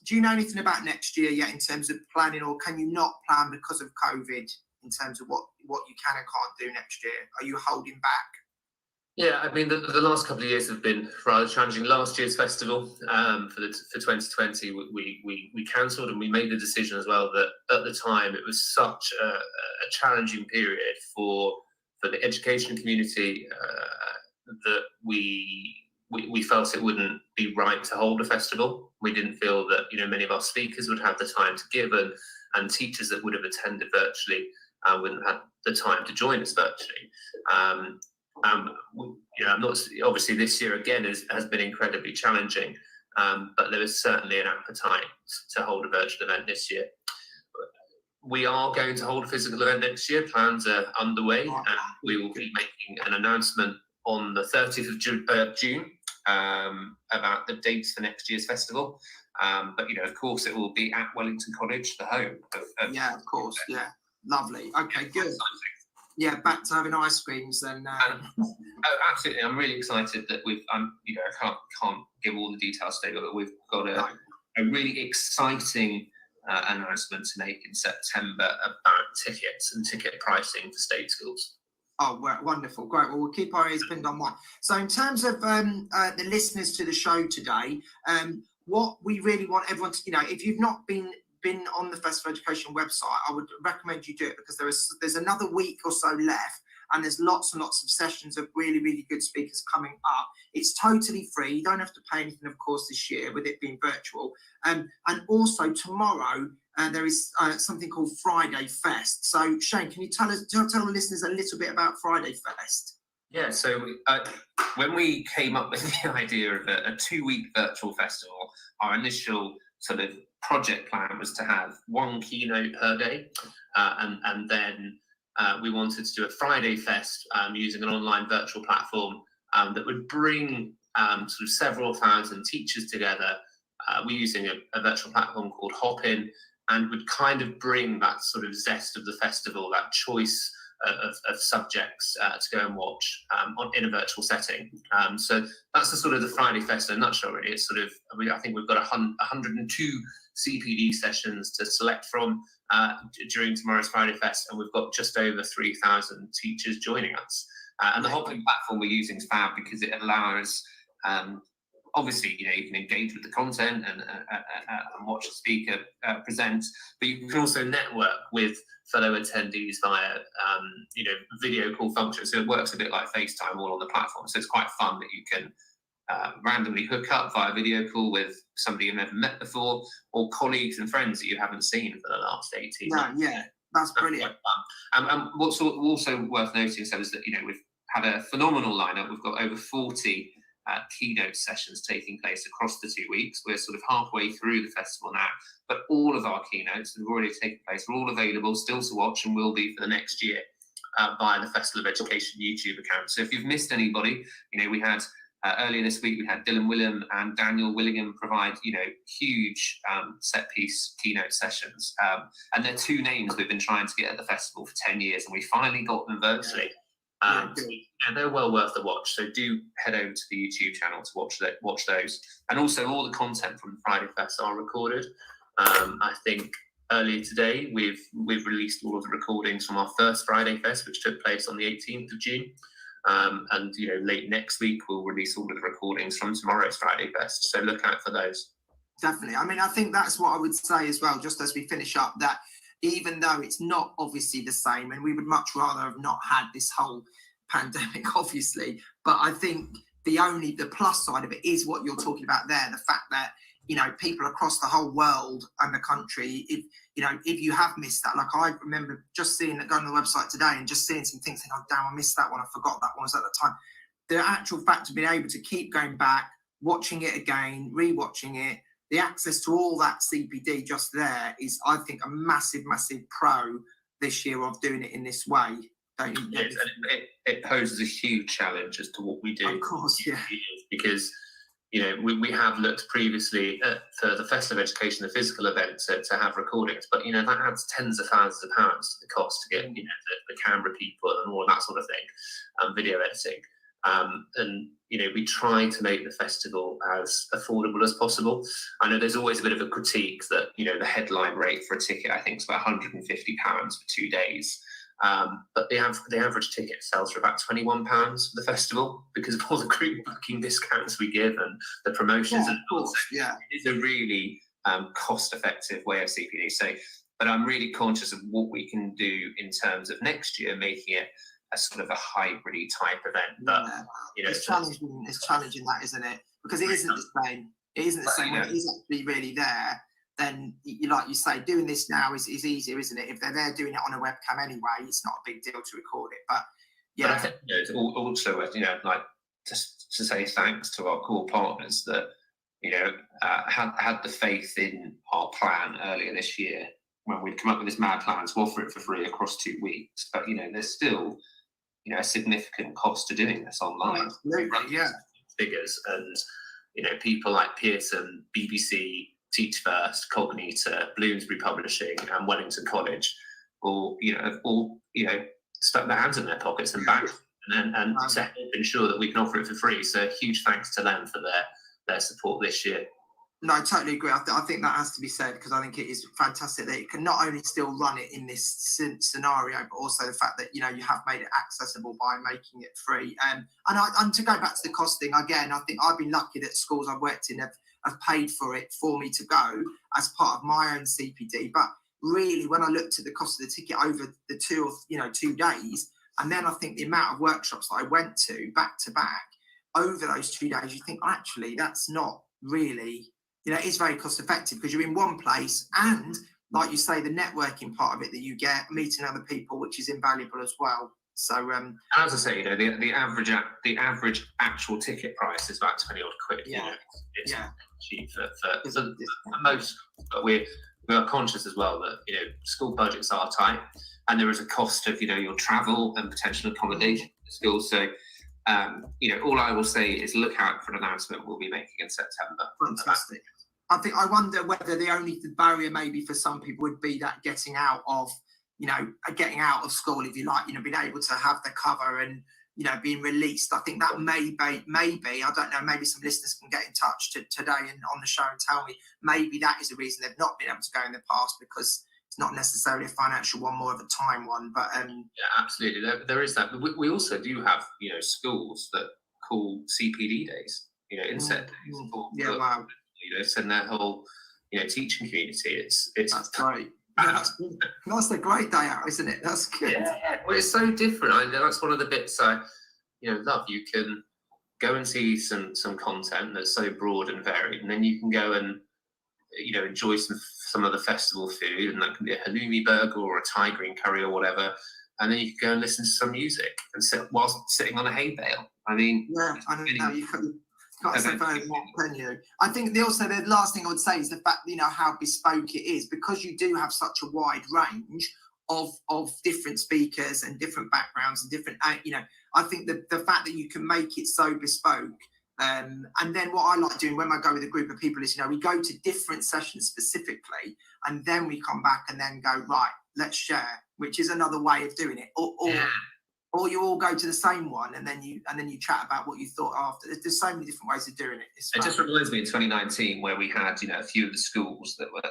do you know anything about next year yet in terms of planning, or can you not plan because of COVID in terms of what you can and can't do next year? Are you holding back? Yeah, I mean, the last couple of years have been rather challenging. Last year's festival for 2020, we cancelled, and we made the decision as well that at the time it was such a challenging period for the education community that we felt it wouldn't be right to hold a festival. We didn't feel that, you know, many of our speakers would have the time to give, and teachers that would have attended virtually wouldn't have the time to join us virtually. You know, I'm not, obviously this year again has been incredibly challenging, but there is certainly an appetite to hold a virtual event this year. We are going to hold a physical event next year. Plans are underway, and we will be making an announcement on the 30th of June about the dates for next year's festival. But, you know, of course, it will be at Wellington College, the home of yeah, of course, yeah, lovely. Okay, good. Yeah, back to having ice creams and. Oh, absolutely! I'm really excited that we've. You know, I can't give all the details today, but we've got a really exciting announcement to make in September about tickets and ticket pricing for state schools. Oh, wonderful, great. Well, we'll keep our ears pinned on that. So, in terms of the listeners to the show today, what we really want everyone to, you know, if you've not been on the Festival Education website, I would recommend you do it because there's another week or so left, and there's lots and lots of sessions of really, really good speakers coming up. It's totally free. You don't have to pay anything, of course, this year with it being virtual. And also tomorrow, there is something called Friday Fest. So Shane, can you tell the listeners a little bit about Friday Fest? Yeah, so when we came up with the idea of a 2-week virtual festival, our initial sort of project plan was to have one keynote per day, and then we wanted to do a Friday Fest using an online virtual platform that would bring sort of several thousand teachers together. We're using a virtual platform called Hopin, and would kind of bring that sort of zest of the festival, that choice of subjects to go and watch in a virtual setting. So that's the sort of the Friday Fest in a nutshell, really. It's sort of, I think we've got 102 CPD sessions to select from during tomorrow's Friday Fest, and we've got just over 3,000 teachers joining us. And the Hopin platform we're using is fab because it allows, obviously, you can engage with the content and watch the speaker present, but you can also network with fellow attendees via, video call function. So it works a bit like FaceTime all on the platform. So it's quite fun that you can randomly hook up via video call with somebody you've never met before, or colleagues and friends that you haven't seen for the last 18 months. Yeah, that's brilliant. And what's also worth noting, so, is that, we've had a phenomenal lineup. We've got over 40 keynote sessions taking place across the 2 weeks. We're sort of halfway through the festival now, but all of our keynotes that have already taken place are all available still to watch, and will be for the next year via the Festival of Education YouTube account. So if you've missed anybody, we had earlier this week, we had Dylan William and Daniel Willingham provide, huge set piece keynote sessions. And they're two names we've been trying to get at the festival for 10 years, and we finally got them virtually. They're well worth the watch. So do head over to the YouTube channel to watch those. And also, all the content from the Friday Fest are recorded. I think earlier today we've released all of the recordings from our first Friday Fest, which took place on the 18th of June. And late next week we'll release all of the recordings from tomorrow's Friday Fest. So look out for those. Definitely. I mean, I think that's what I would say as well, just as we finish up, that even though it's not obviously the same, and we would much rather have not had this whole pandemic, obviously, but I think the plus side of it is what you're talking about there, the fact that, people across the whole world and the country, if you have missed that, like I remember just going on the website today and just seeing some things, oh damn, I missed that one, I forgot that one was at the time. The actual fact of being able to keep going back, watching it again, rewatching it, the access to all that CPD just there is, I think, a massive, massive pro this year of doing it in this way. Don't you? Yes, and it poses a huge challenge as to what we do. Of course, yeah. Because, we have looked previously for the Festival of Education, the physical event, to have recordings, but, that adds tens of thousands of pounds to the cost to get, the camera people and all that sort of thing, video editing. And we try to make the festival as affordable as possible. I know there's always a bit of a critique that the headline rate for a ticket, I think, is about £150 for 2 days, but the average ticket sells for about £21 for the festival, because of all the group booking discounts we give and the promotions. Yeah, of course, yeah. It's a really cost-effective way of CPD. So, but I'm really conscious of what we can do in terms of next year, making it a sort of a hybrid type event. But it's challenging that, isn't it? Because it isn't the same. It isn't the same. When it is actually really there, then like you say, doing this now is easier, isn't it? If they're there doing it on a webcam anyway, it's not a big deal to record it. But I think it's also like just to say thanks to our core partners that had the faith in our plan earlier this year when we'd come up with this mad plan to offer it for free across 2 weeks. But there's still a significant cost to doing this online. Absolutely, yeah. Figures, and people like Pearson, BBC, Teach First, Cognita, Bloomsbury Publishing, and Wellington College have all stuck their hands in their pockets and backed and to help ensure that we can offer it for free. So huge thanks to them for their support this year. No, I totally agree. I think that has to be said, because I think it is fantastic that it can not only still run it in this scenario, but also the fact that you have made it accessible by making it free. And to go back to the costing again, I think I've been lucky that schools I've worked in have paid for it for me to go as part of my own CPD. But really, when I looked at the cost of the ticket over the 2 days, And then I think the amount of workshops that I went to back over those 2 days, you think, actually, that's not really, it's very cost effective because you're in one place. And like you say, the networking part of it that you get, meeting other people, which is invaluable as well. So, as I say, the average actual ticket price is about 20 odd quid. Yeah. It's cheap for most, but we are conscious as well that school budgets are tight, and there is a cost of your travel and potential accommodation at school. So, all I will say is look out for an announcement we'll be making in September. Fantastic. I wonder whether the only barrier maybe for some people would be that getting out of school, if you like, being able to have the cover and, being released. I think that maybe, I don't know, maybe some listeners can get in touch today and on the show and tell me maybe that is the reason they've not been able to go in the past, because it's not necessarily a financial one, more of a time one. But yeah, absolutely, there is that. But we also do have schools that call CPD days, inset days. Wow. Send their whole teaching community. It's that's great. Yeah, that's a great day out, isn't it? That's good. Yeah. Well, it's so different. That's one of the bits I love. You can go and see some content that's so broad and varied, and then you can go and enjoy some of the festival food, and that can be a halloumi burger or a Thai green curry or whatever, and then you can go and listen to some music and sit whilst sitting on a hay bale. I mean, yeah, I don't know. You can't say very much, can you? I think the last thing I would say is the fact how bespoke it is, because you do have such a wide range of different speakers and different backgrounds and different I think the fact that you can make it so bespoke. And then what I like doing when I go with a group of people is, we go to different sessions specifically, and then we come back and then go, right, let's share, which is another way of doing it. Or you all go to the same one and then you chat about what you thought after. There's so many different ways of doing it. It just reminds me in 2019 where we had a few of the schools that were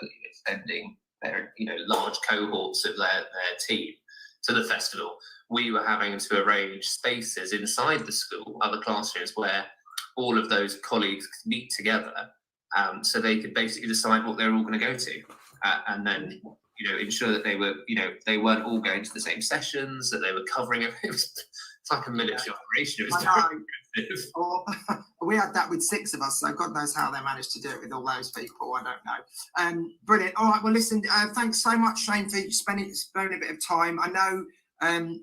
sending their large cohorts of their team to the festival. We were having to arrange spaces inside the school, other classrooms, where all of those colleagues could meet together, so they could basically decide what they were all going to go to, and then ensure that they were, they weren't all going to the same sessions, that they were covering it. It's like a military operation. It was very impressive. We had that with 6 of us, so God knows how they managed to do it with all those people. I don't know. Brilliant. All right. Well, listen. Thanks so much, Shane, for spending a bit of time. I know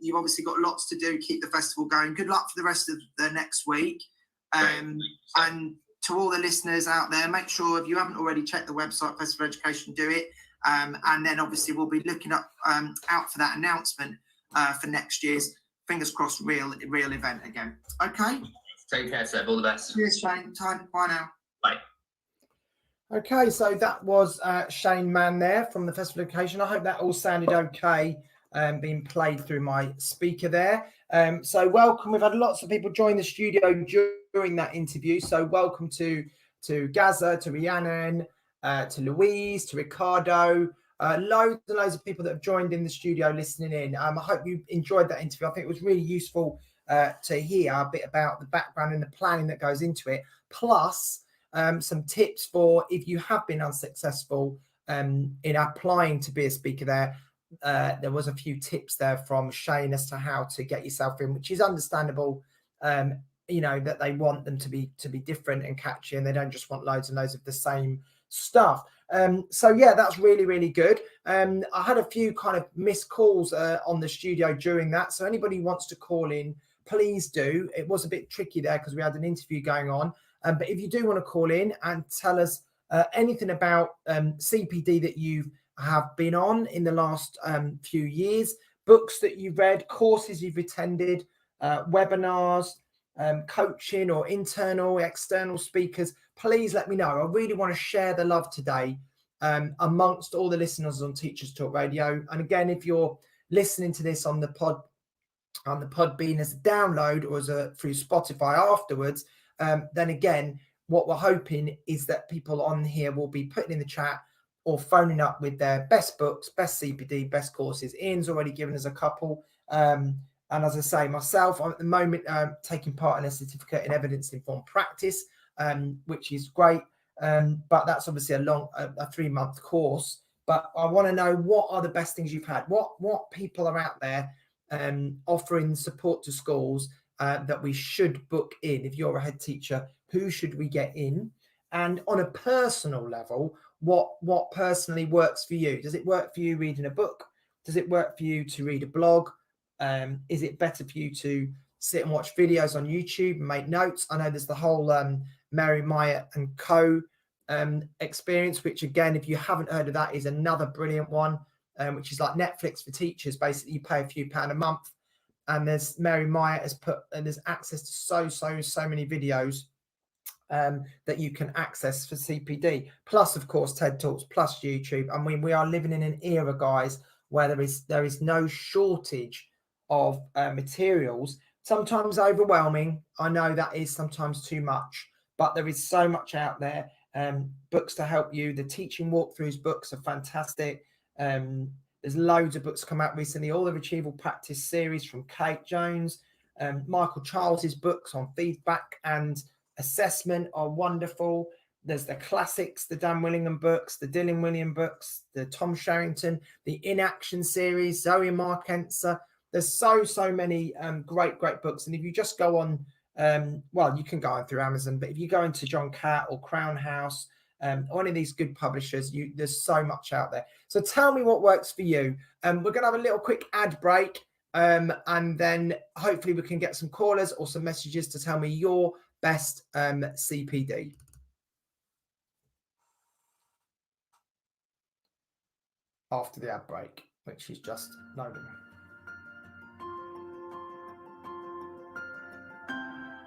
you've obviously got lots to do. Keep the festival going. Good luck for the rest of the next week. And to all the listeners out there, make sure if you haven't already checked the website, Festival of Education, do it. And then obviously we'll be looking out for that announcement for next year's, fingers crossed, real event again. Okay. Take care, Seb. All the best. Cheers, Shane. Bye now. Bye. Okay, so that was Shane Mann there from the Festival of Education. I hope that all sounded okay, being played through my speaker there. So welcome. We've had lots of people join the studio during that interview. So welcome to Gaza, to Rhiannon, to Louise, to Ricardo, loads and loads of people that have joined in the studio listening in. I hope you enjoyed that interview. I think it was really useful to hear a bit about the background and the planning that goes into it, plus some tips for if you have been unsuccessful in applying to be a speaker there. There was a few tips there from Shane as to how to get yourself in, which is understandable. That they want them to be different and catchy, and they don't just want loads and loads of the same stuff. So yeah, that's really, really good. I had a few kind of missed calls on the studio during that. So anybody who wants to call in, please do. It was a bit tricky there because we had an interview going on. But if you do want to call in and tell us anything about CPD that you have been on in the last few years, books that you've read, courses you've attended, webinars, coaching or internal, external speakers, please let me know. I really want to share the love today amongst all the listeners on Teachers Talk Radio. And again, if you're listening to this on the Podbean as a download or through Spotify afterwards, then again, what we're hoping is that people on here will be putting in the chat or phoning up with their best books, best CPD, best courses. Ian's already given us a couple. And as I say, myself, I'm at the moment taking part in a certificate in evidence-informed practice, which is great. But that's obviously a 3-month course. But I want to know, what are the best things you've had? What people are out there offering support to schools that we should book in. If you're a head teacher, who should we get in? And on a personal level, what personally works for you? Does it work for you reading a book? Does it work for you to read a blog? Is it better for you to sit and watch videos on YouTube and make notes? I know there's the whole Mary Myatt and Co experience, which again, if you haven't heard of that, is another brilliant one, which is like Netflix for teachers. Basically, you pay a few pounds a month, and there's Mary Myatt has put, and there's access to so many videos that you can access for CPD, plus of course TED Talks, plus YouTube. I mean, we are living in an era, guys, where there is no shortage of materials. Sometimes overwhelming, I know that is sometimes too much, but there is so much out there. Books to help you. The teaching walkthroughs books are fantastic. There's loads of books come out recently. All the Retrieval Practice series from Kate Jones, Michael Charles's books on feedback and assessment are wonderful. There's the classics, the Dan Willingham books, the Dylan William books, the Tom Sherrington, the Inaction series, Zoe and Mark Enser. There's so many great books. And if you just go on, well, you can go on through Amazon, but if you go into John Catt or Crown House, one of these good publishers, there's so much out there. So tell me what works for you. We're going to have a little quick ad break, and then hopefully we can get some callers or some messages to tell me your best CPD. After the ad break, which is just loading.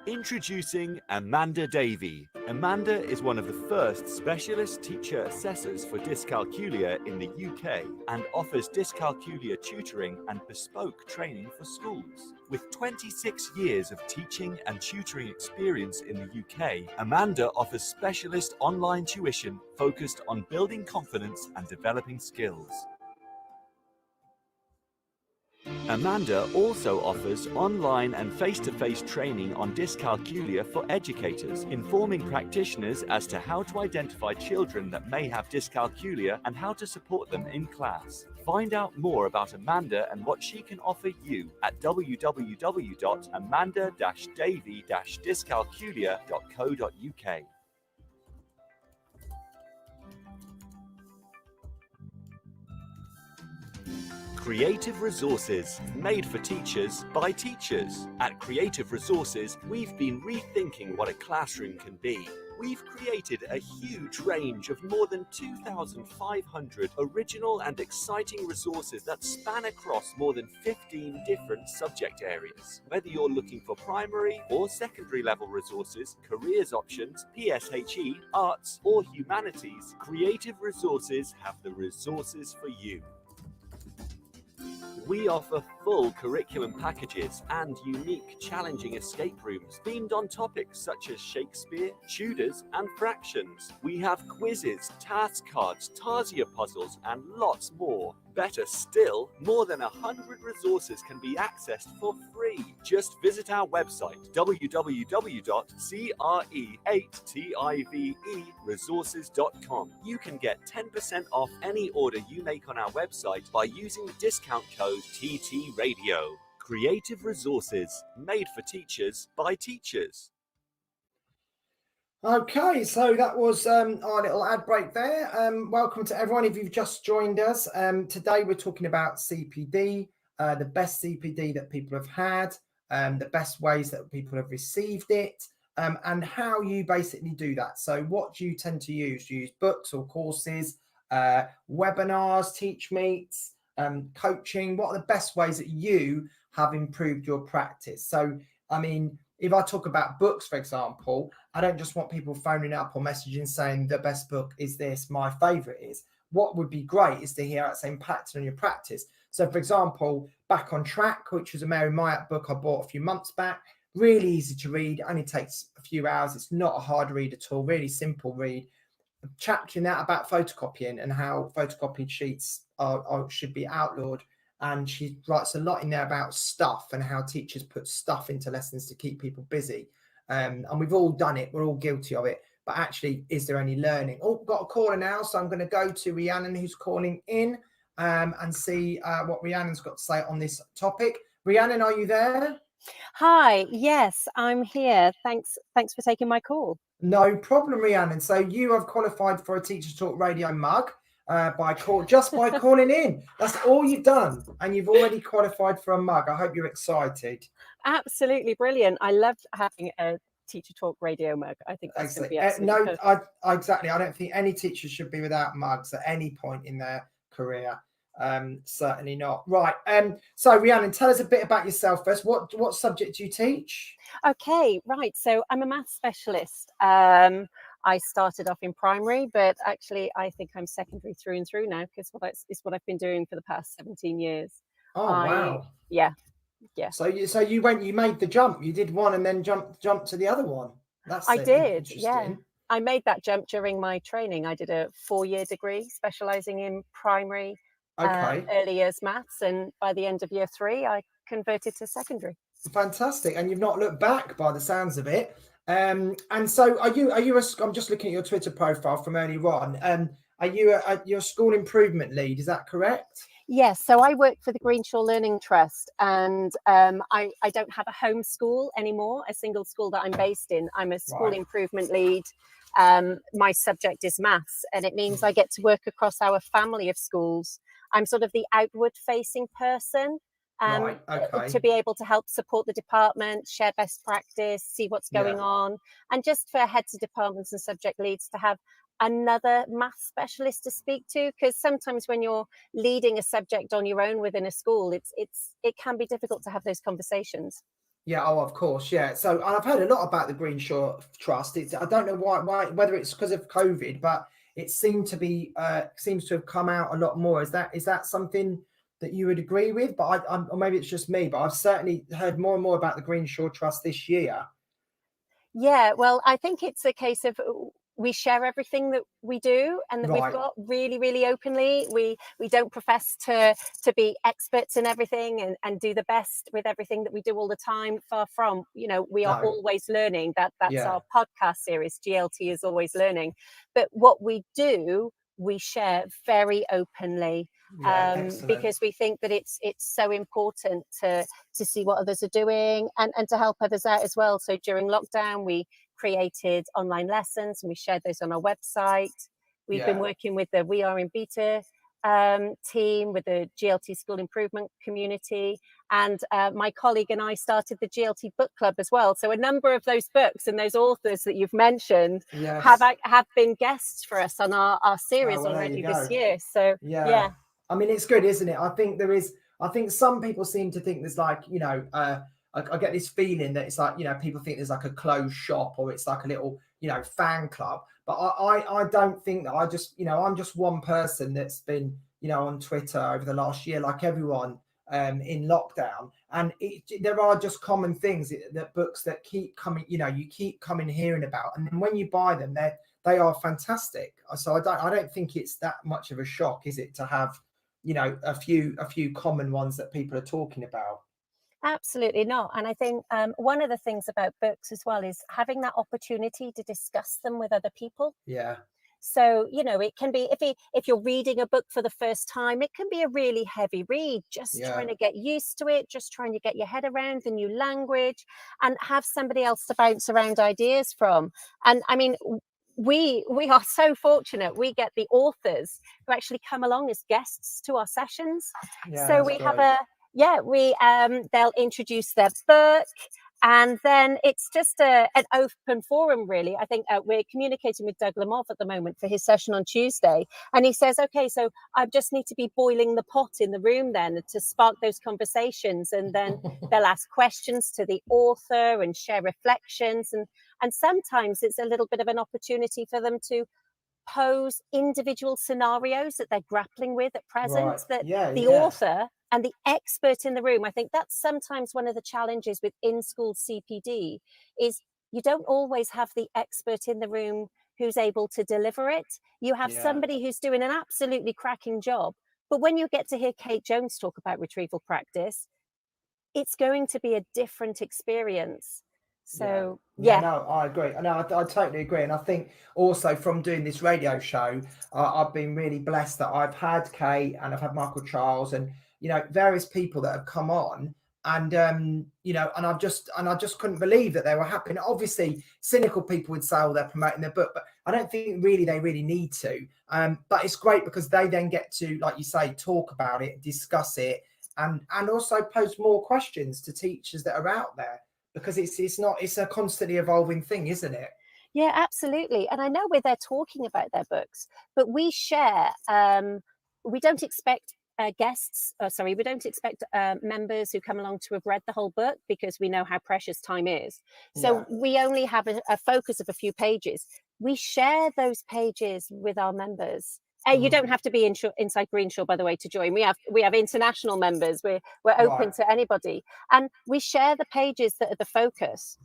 Introducing Amanda Davey. Amanda is one of the first specialist teacher assessors for dyscalculia in the UK and offers dyscalculia tutoring and bespoke training for schools. With 26 years of teaching and tutoring experience in the UK, Amanda offers specialist online tuition focused on building confidence and developing skills. Amanda also offers online and face-to-face training on dyscalculia for educators, informing practitioners as to how to identify children that may have dyscalculia and how to support them in class. Find out more about Amanda and what she can offer you at www.amanda-davey-dyscalculia.co.uk. Creative Resources, made for teachers by teachers. At Creative Resources, we've been rethinking what a classroom can be. We've created a huge range of more than 2,500 original and exciting resources that span across more than 15 different subject areas. Whether you're looking for primary or secondary level resources, careers options, PSHE, arts or humanities, Creative Resources have the resources for you. We offer full curriculum packages and unique, challenging escape rooms themed on topics such as Shakespeare, Tudors, and fractions. We have quizzes, task cards, Tarsier puzzles, and lots more. Better still, more than 100 resources can be accessed for free. Just visit our website, www.cre8tiveresources.com. You can get 10% off any order you make on our website by using the discount code TTRadio. Creative Resources, made for teachers by teachers. Okay, so that was our little ad break there. Welcome to everyone if you've just joined us. Today we're talking about CPD, the best CPD that people have had, the best ways that people have received it, and how you basically do that. So what do you tend to use? Do you use books or courses, webinars, teach meets, coaching? What are the best ways that you have improved your practice? So, I mean, if I talk about books, for example, I don't just want people phoning up or messaging saying the best book is this, my favorite is. What would be great is to hear how it's impacted on your practice. So, for example, Back on Track, which was a Mary Myatt book I bought a few months back, really easy to read, only takes a few hours. It's not a hard read at all, really simple read. A chapter in that about photocopying and how photocopied sheets should be outlawed. And she writes a lot in there about stuff and how teachers put stuff into lessons to keep people busy. And we've all done it. We're all guilty of it. But actually, is there any learning? Oh, got a caller now. So I'm going to go to Rhiannon, who's calling in, and see what Rhiannon's got to say on this topic. Rhiannon, are you there? Hi, yes, I'm here. Thanks for taking my call. No problem, Rhiannon. So you have qualified for a Teacher Talk Radio mug by calling in. That's all you've done, and you've already qualified for a mug. I hope you're excited. Absolutely brilliant. I loved having a Teacher Talk Radio mug. I think that's going to be absolutely perfect. Exactly. I don't think any teacher should be without mugs at any point in their career. Certainly not. Right. So Rhiannon, tell us a bit about yourself first. What subject do you teach? Okay, right. So I'm a maths specialist. I started off in primary, but actually I think I'm secondary through and through now, because it's what I've been doing for the past 17 years. Oh, wow. Yeah. So you made the jump. You did one and then jumped to the other one. I did. Yeah. I made that jump during my training. I did a 4-year degree specializing in primary early years maths, and by the end of year 3 I converted to secondary. Fantastic. And you've not looked back by the sounds of it. And so are you I'm just looking at your Twitter profile from earlier on. Are you your school improvement lead? Is that correct? Yes, so I work for the Greenshaw Learning Trust, and I don't have a home school anymore, a single school that I'm based in. I'm a school improvement lead. My subject is maths, and it means I get to work across our family of schools. I'm sort of the outward facing person, to be able to help support the department, share best practice, see what's going on, and just for heads of departments and subject leads to have another math specialist to speak to, because sometimes when you're leading a subject on your own within a school, it can be difficult to have those conversations. Yeah, oh, of course, yeah. So I've heard a lot about the Greenshaw Trust. I don't know why, whether it's because of COVID, but it seems to have come out a lot more. Is that something that you would agree with? But or maybe it's just me, but I've certainly heard more and more about the Greenshaw Trust this year. Yeah, well, I think it's a case of we share everything that we do and that we've got really, really openly. We don't profess to be experts in everything and do the best with everything that we do all the time. Far from, we are always learning. That's our podcast series. GLT is always learning. But what we do, we share very openly, because we think that it's so important to see what others are doing and to help others out as well. So during lockdown, we created online lessons and we shared those on our website. We've been working with the We Are in Beta team, with the GLT school improvement community, and my colleague and I started the GLT book club as well. So a number of those books and those authors that you've mentioned have been guests for us on our series already this year. So yeah, I mean, it's good, isn't it? I think some people seem to think there's like, I get this feeling that it's like, people think there's like a closed shop or it's like a little, fan club. But I don't think that. I'm just one person that's been, on Twitter over the last year, like everyone in lockdown. And there are just common things that books that keep coming, you keep coming hearing about. And then when you buy them, they are fantastic. So I don't think it's that much of a shock, is it, to have, a few common ones that people are talking about? Absolutely not. And I think one of the things about books as well is having that opportunity to discuss them with other people. Yeah. So, it can be, if you're reading a book for the first time, it can be a really heavy read, just trying to get used to it, just trying to get your head around the new language and have somebody else to bounce around ideas from. And I mean, we are so fortunate. We get the authors who actually come along as guests to our sessions. So we have they'll introduce their book, and then it's just an open forum, really. I think we're communicating with Doug Lamov at the moment for his session on Tuesday, and he says, okay, so I just need to be boiling the pot in the room then to spark those conversations, and then they'll ask questions to the author and share reflections, and sometimes it's a little bit of an opportunity for them to pose individual scenarios that they're grappling with at present, that the author and the expert in the room. I think that's sometimes one of the challenges with in-school CPD is you don't always have the expert in the room who's able to deliver it. You have somebody who's doing an absolutely cracking job. But when you get to hear Kate Jones talk about retrieval practice, it's going to be a different experience. So no, I agree. No, I totally agree. And I think also from doing this radio show, I've been really blessed that I've had Kate and I've had Michael Charles and various people that have come on And you know, and I just couldn't believe that they were happy. And obviously cynical people would say, oh, they're promoting their book, but I don't think they really need to. But it's great because they then get to, like you say, talk about it, discuss it, and also pose more questions to teachers that are out there, because it's a constantly evolving thing, isn't it? Yeah, absolutely. And I know we're there talking about their books, but we share, we don't expect we don't expect members who come along to have read the whole book, because we know how precious time is. So we only have a focus of a few pages. We share those pages with our members. You don't have to be inside Greenshaw, by the way, to join. We have international members. We're open to anybody, and we share the pages that are the focus.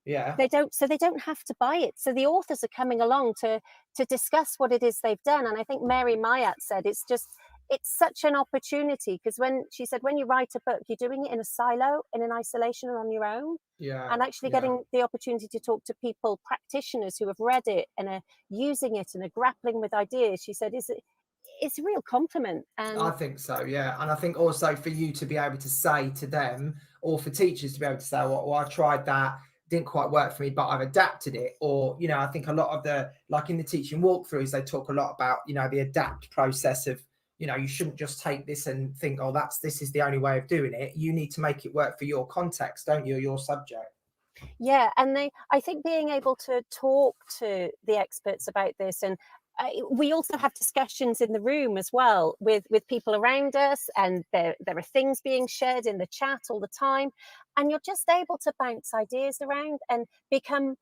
Yeah. They don't have to buy it. So the authors are coming along to discuss what it is they've done. And I think Mary Myatt said it's such an opportunity, because when she said, when you write a book, you're doing it in a silo, in isolation and on your own. Yeah. And actually getting the opportunity to talk to people, practitioners who have read it and are using it and are grappling with ideas, she said, it's a real compliment. And I think so, yeah. And I think also for you to be able to say to them, or for teachers to be able to say, well, I tried that, didn't quite work for me, but I've adapted it. Or, you know, I think a lot of like in the teaching walkthroughs, they talk a lot about, you know, the adapt process of, you know, you shouldn't just take this and think, oh, this is the only way of doing it. You need to make it work for your context, don't you, your subject? Yeah, and I think being able to talk to the experts about this, and we also have discussions in the room as well with people around us, and there are things being shared in the chat all the time, and you're just able to bounce ideas around and become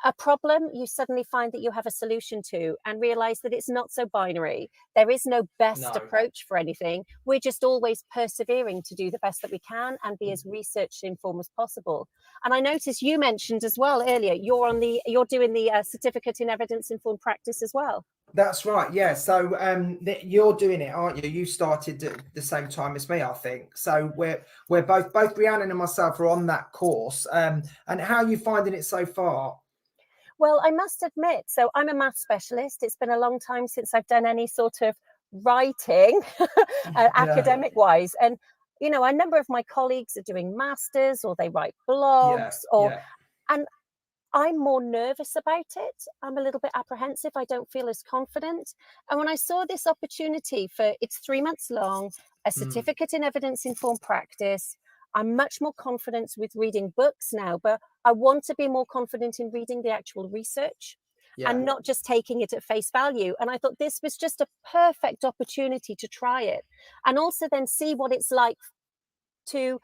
a problem you suddenly find that you have a solution to, and realize that it's not so binary. There is no best approach for anything. We're just always persevering to do the best that we can and be as research informed as possible. And I noticed you mentioned as well earlier, you're doing the certificate in evidence informed practice as well. That's right, yeah. So you're doing it, aren't you? You started at the same time as me, I think. So we're both Rhiannon and myself are on that course. And how are you finding it so far? Well, I must admit, so I'm a math specialist. It's been a long time since I've done any sort of writing, academic wise. And, you know, a number of my colleagues are doing masters, or they write blogs, and I'm more nervous about it. I'm a little bit apprehensive. I don't feel as confident. And when I saw this opportunity it's 3 months long, a certificate in evidence informed practice, I'm much more confident with reading books now, but I want to be more confident in reading the actual research and not just taking it at face value. And I thought this was just a perfect opportunity to try it, and also then see what it's like to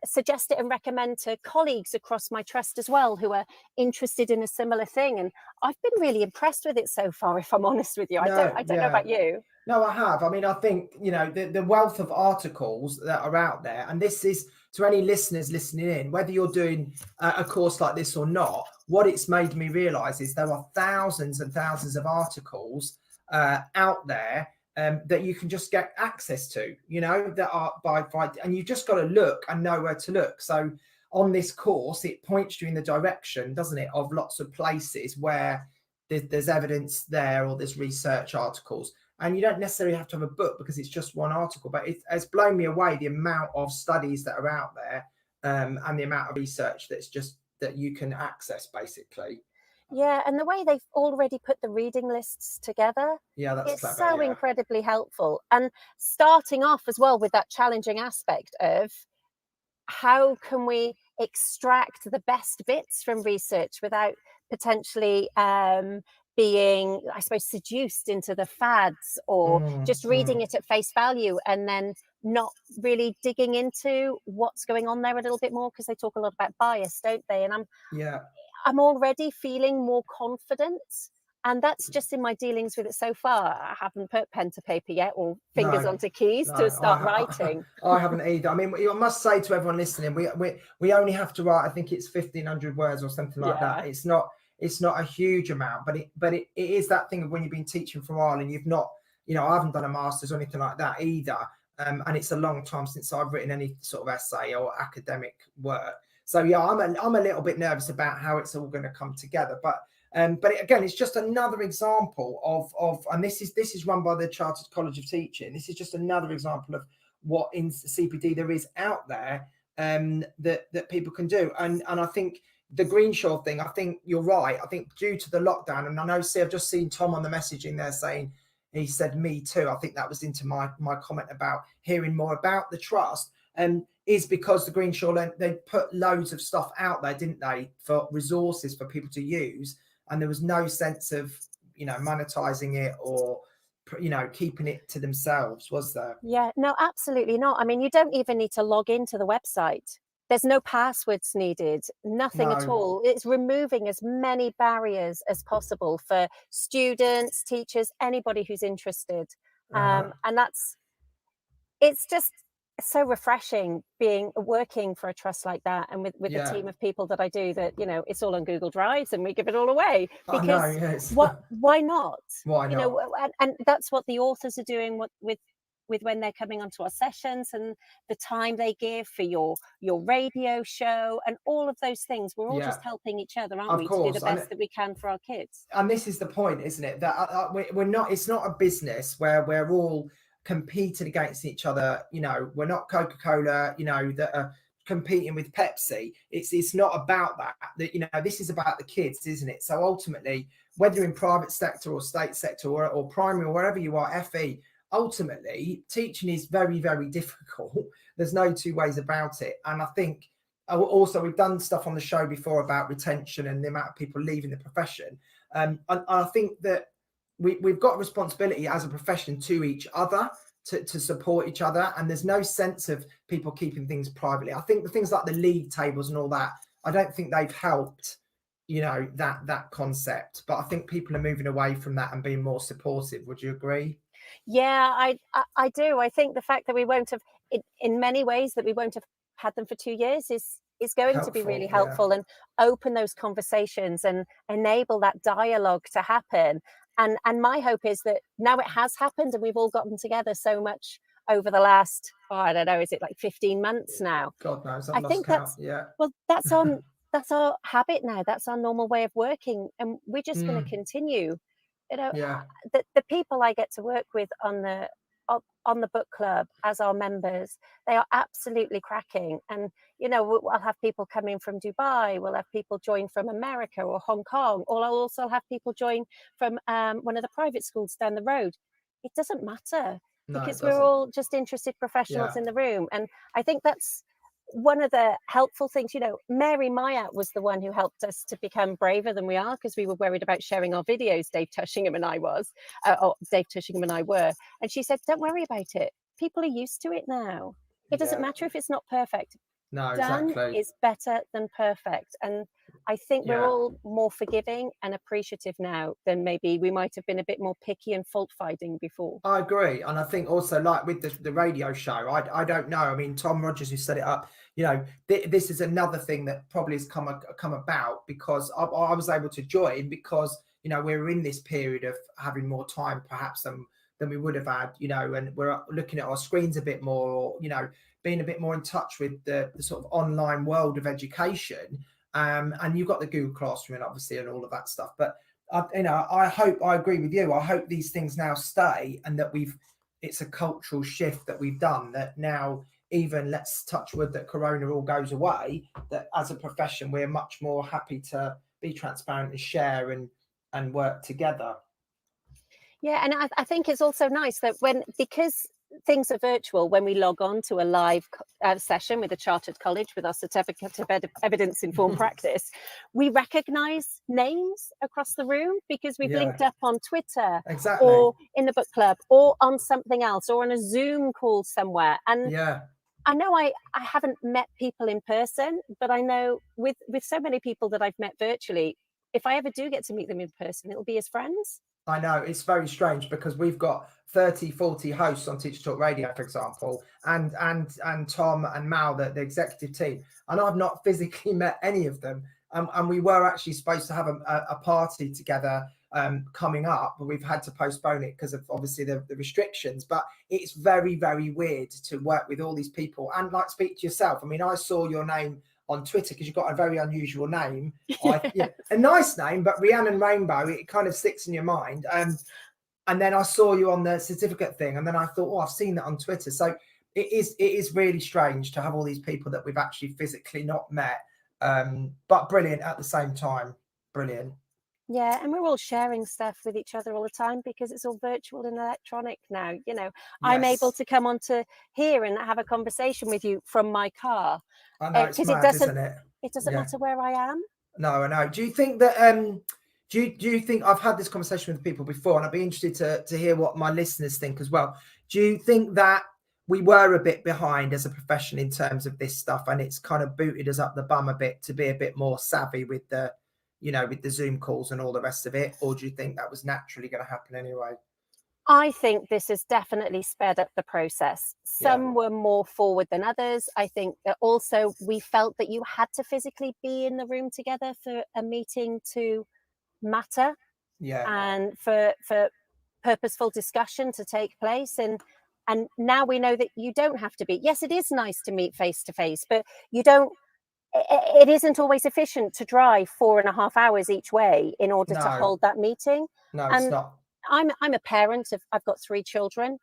suggest it and recommend to colleagues across my trust as well, who are interested in a similar thing. And I've been really impressed with it so far, if I'm honest with you. I don't know about you. No, I have. I mean, I think, you know, the wealth of articles that are out there, and this is to any listeners listening in, whether you're doing a course like this or not, what it's made me realize is there are thousands and thousands of articles out there that you can just get access to, you know, that are by and you've just got to look and know where to look. So on this course, it points you in the direction, doesn't it, of lots of places where there's evidence there, or there's research articles. And you don't necessarily have to have a book because it's just one article, but it's blown me away, the amount of studies that are out there, and the amount of research that you can access, basically. Yeah, and the way they've already put the reading lists together, that's it's clever, so incredibly helpful. And starting off as well with that challenging aspect of how can we extract the best bits from research without potentially being, I suppose, seduced into the fads, or just reading it at face value and then not really digging into what's going on there a little bit more, because they talk a lot about bias, don't they? And I'm already feeling more confident, and that's just in my dealings with it so far. I haven't put pen to paper yet, or fingers onto keys to start writing. I haven't either. I mean, I must say to everyone listening, we only have to write, I think it's 1,500 words or something like that. It's not a huge amount, but it is that thing of when you've been teaching for a while and you've not, you know, I haven't done a master's or anything like that either. And it's a long time since I've written any sort of essay or academic work. So yeah, I'm a little bit nervous about how it's all going to come together. But again, it's just another example of and this is run by the Chartered College of Teaching. This is just another example what in CPD there is out there that people can do. And I think the Greenshaw thing, I think you're right. I think due to the lockdown, and I know, see, I've just seen Tom on the messaging there saying, he said me too. I think that was into my comment about hearing more about the trust, is because the Greenshaw, they put loads of stuff out there, didn't they, for resources for people to use, and there was no sense of, you know, monetizing it or, you know, keeping it to themselves, was there? Yeah, no, absolutely not. I mean, you don't even need to log into the website. There's no passwords needed, nothing at No. all. It's removing as many barriers as possible for students, teachers, anybody who's interested. And it's just so refreshing working for a trust like that, and with the team of people that I do, that, you know, it's all on Google Drives and we give it all away because I know, yes. why not? Why not? You know, and that's what the authors are doing with when they're coming onto our sessions, and the time they give for your radio show and all of those things. We're all just helping each other, aren't we, to do the best that we can for our kids. And this is the point, isn't it? That we're not, it's not a business where we're all competing against each other. You know, we're not Coca-Cola, you know, that are competing with Pepsi. It's not about that, you know, this is about the kids, isn't it? So ultimately, whether you're in private sector or state sector or primary or wherever you are, FE, ultimately teaching is very, very difficult. There's no two ways about it. And I think also we've done stuff on the show before about retention and the amount of people leaving the profession. And I think that we've got a responsibility as a profession to each other to support each other. And there's no sense of people keeping things privately. I think the things like the league tables and all that, I don't think they've helped, you know, that concept. But I think people are moving away from that and being more supportive. Would you agree? Yeah, I do. I think the fact that we won't have, in many ways, that we won't have had them for 2 years is going to be really helpful, and open those conversations and enable that dialogue to happen. And my hope is that now it has happened and we've all gotten together so much over the last, I don't know, is it like 15 months now? God knows, I think that's that's our habit now. That's our normal way of working, and we're just going to continue. You know, the people I get to work with on the book club as our members, they are absolutely cracking. And, you know, I'll have people coming from Dubai, we'll have people join from America or Hong Kong, or I'll also have people join from one of the private schools down the road. It doesn't matter, because we're all just interested professionals in the room. And I think that's one of the helpful things. You know, Mary Myatt was the one who helped us to become braver than we are, because we were worried about sharing our videos. Dave Tushingham and I were, and she said, don't worry about it, people are used to it now. It doesn't matter if it's not perfect. No, done exactly. is better than perfect. And I think we're all more forgiving and appreciative now than maybe we might have been a bit more picky and fault finding before. I agree. And I think also, like with the radio show, I don't know. I mean, Tom Rogers, who set it up, you know, this is another thing that probably has come about because I was able to join because, you know, we're in this period of having more time perhaps than we would have had, you know, and we're looking at our screens a bit more, or, you know, being a bit more in touch with the sort of online world of education. And you've got the Google Classroom and obviously and all of that stuff. But, you know, I agree with you. I hope these things now stay, and that it's a cultural shift that we've done, that now, even let's touch wood that Corona all goes away, that as a profession, we're much more happy to be transparent and share and work together. Yeah, and I think it's also nice that because things are virtual, when we log on to a live session with a chartered college with our certificate of evidence-informed practice, we recognise names across the room because we've linked up on Twitter, or in the book club, or on something else, or on a Zoom call somewhere. And I know I haven't met people in person, but I know with so many people that I've met virtually, if I ever do get to meet them in person, it'll be as friends. I know, it's very strange because we've got 30, 40 hosts on Teacher Talk Radio, for example, and Tom and Mal, the executive team, and I've not physically met any of them. And we were actually supposed to have a party together coming up, but we've had to postpone it because of obviously the restrictions. But it's very, very weird to work with all these people and like speak to yourself. I mean, I saw your name on Twitter because you've got a very unusual name. A nice name, but Rhiannon Rainbow, it kind of sticks in your mind. And then I saw you on the certificate thing, and then I thought, oh, I've seen that on Twitter. So it is really strange to have all these people that we've actually physically not met, but brilliant at the same time. Brilliant. Yeah, and we're all sharing stuff with each other all the time because it's all virtual and electronic now. You know, I'm able Yes. to come onto here and have a conversation with you from my car I know, it's because mad, isn't it? it doesn't Yeah. matter where I am. No, I know. Do you think that do you think, I've had this conversation with people before, and I'd be interested to hear what my listeners think as well. Do you think that we were a bit behind as a profession in terms of this stuff, and it's kind of booted us up the bum a bit to be a bit more savvy with the, you know, with the Zoom calls and all the rest of it? Or do you think that was naturally going to happen anyway? I think this has definitely sped up the process. Yeah. Some were more forward than others. I think that also we felt that you had to physically be in the room together for a meeting to matter. Yeah. And for purposeful discussion to take place. And now we know that you don't have to be. Yes, it is nice to meet face to face, but you don't. It isn't always efficient to drive 4.5 hours each way in order to No. hold that meeting. No, it's And not. I'm a parent I've got 3 children.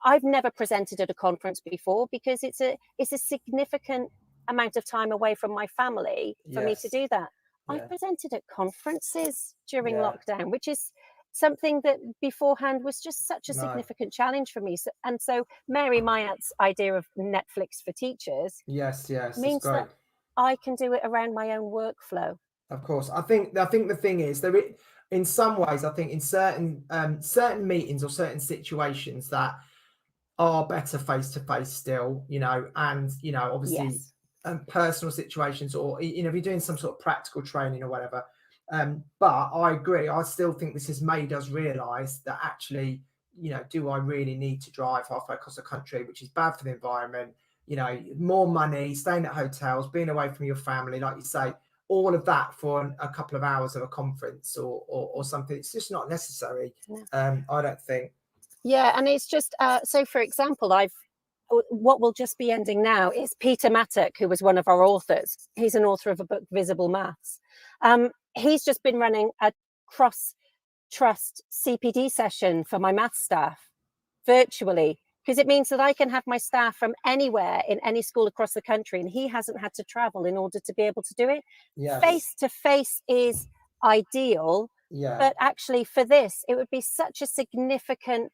I've never presented at a conference before because it's a significant amount of time away from my family for me to Yes. do that. Yeah. I've presented at conferences during Yeah. lockdown, which is something that beforehand was just such a No. significant challenge for me. So Mary Myatt's idea of Netflix for teachers Yes, yes, it's means great. that I can do it around my own workflow. Of course, I think the thing is there. In some ways, I think in certain meetings or certain situations that are better face to face still, you know, and you know, obviously, Yes. personal situations, or you know, if you're doing some sort of practical training or whatever. But I agree. I still think this has made us realise that actually, you know, do I really need to drive halfway across the country, which is bad for the environment? You know, more money, staying at hotels, being away from your family, like you say, all of that for a couple of hours of a conference or something. It's just not necessary. No. I don't think. Yeah, and it's just so. For example, what will just be ending now is Peter Mattock, who was one of our authors. He's an author of a book, Visible Maths. He's just been running a cross-trust CPD session for my maths staff virtually, because it means that I can have my staff from anywhere in any school across the country, and he hasn't had to travel in order to be able to do it. Yes. Face to face is ideal, Yeah. but actually for this, it would be such a significant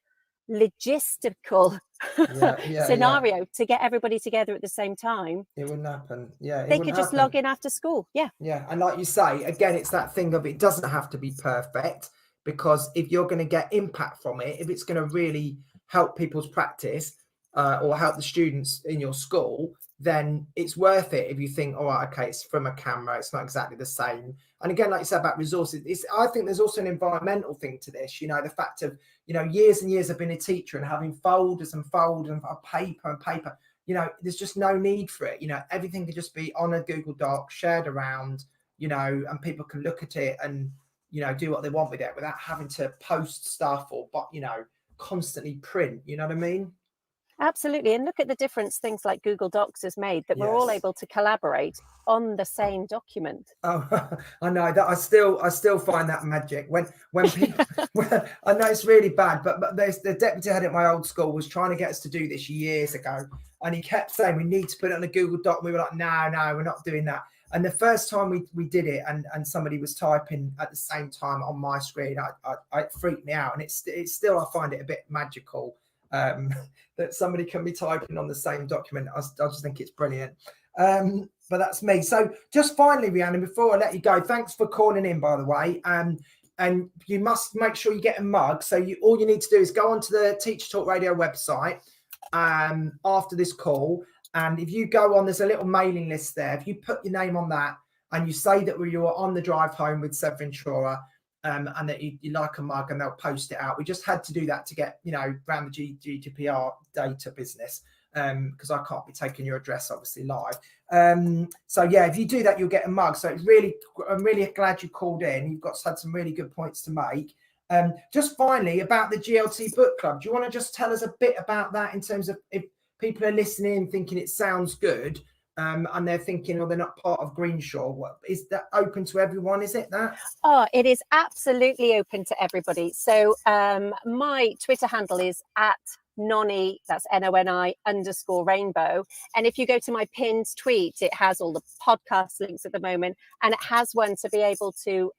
logistical scenario to get everybody together at the same time. It wouldn't happen. Yeah, they could just log in after school. Yeah, and like you say, again, it's that thing of it doesn't have to be perfect, because if you're going to get impact from it, if it's going to really help people's practice or help the students in your school, then it's worth it. If you think, all right, okay, it's from a camera, it's not exactly the same. And again, like you said about resources, I think there's also an environmental thing to this. You know, the fact of, you know, years and years of being a teacher and having folders and folders of paper and paper. You know, there's just no need for it. You know, everything can just be on a Google Doc, shared around, you know, and people can look at it and, you know, do what they want with it without having to post stuff or, you know, constantly print. You know what I mean? Absolutely. And look at the difference things like Google Docs has made, that we're all able to collaborate on the same document. Oh, I know that. I still find that magic when people. I know it's really bad, but there's the deputy head at my old school was trying to get us to do this years ago, and he kept saying we need to put it on a Google Doc. And we were like, no, we're not doing that. And the first time we did it, and somebody was typing at the same time on my screen, it freaked me out, and it's still, I find it a bit magical. That somebody can be typing on the same document. I just think it's brilliant. But that's me. So just finally, Rhiannon, before I let you go, thanks for calling in, by the way. And you must make sure you get a mug. So all you need to do is go onto the Teacher Talk Radio website after this call. And if you go on, there's a little mailing list there. If you put your name on that and you say that you were on the drive home with Seb Ventura, and that you like a mug, and they'll post it out. We just had to do that to get, you know, around the GDPR data business, because I can't be taking your address obviously live. So yeah, if you do that, you'll get a mug. So I'm really glad you called in. You've had some really good points to make. Just finally, about the GLT Book Club, do you want to just tell us a bit about that, in terms of if people are listening thinking it sounds good, and they're thinking, oh, they're not part of Greenshaw? What is that open to everyone? Is it that? Oh, it is absolutely open to everybody. So my Twitter handle is Noni, that's NONI_rainbow. And if you go to my pinned tweet, it has all the podcast links at the moment, and it has one to be able to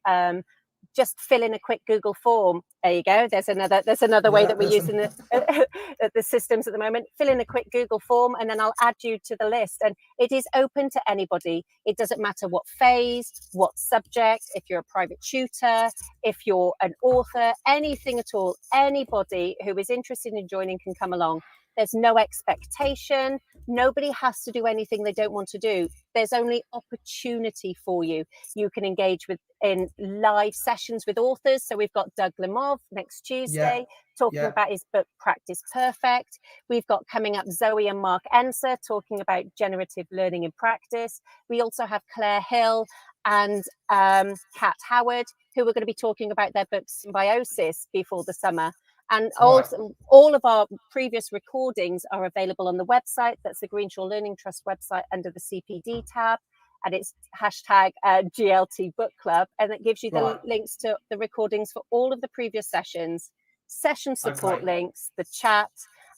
just fill in a quick Google form. There you go. There's another way that we're using the systems at the moment. Fill in a quick Google form, and then I'll add you to the list. And it is open to anybody. It doesn't matter what phase, what subject, if you're a private tutor, if you're an author, anything at all. Anybody who is interested in joining can come along. There's no expectation. Nobody has to do anything they don't want to do. There's only opportunity for you. You can engage in live sessions with authors. So we've got Doug Lemov next Tuesday talking about his book, Practice Perfect. We've got coming up Zoe and Mark Enser talking about generative learning in practice. We also have Claire Hill and Kat Howard, who are going to be talking about their book Symbiosis before the summer. And also, all of our previous recordings are available on the website. That's the Greenshaw Learning Trust website under the CPD tab. And it's hashtag GLT Book Club. And it gives you the links to the recordings for all of the previous sessions, session support links, the chat.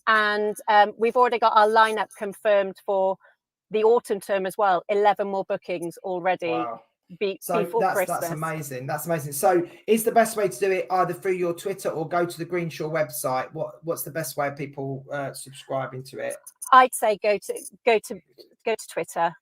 And we've already got our lineup confirmed for the autumn term as well. 11 more bookings already. Wow. Before Christmas. That's amazing. That's amazing. So is the best way to do it either through your Twitter or go to the Greenshaw website? What's the best way of people subscribing to it? I'd say go to Twitter. Go to Twitter.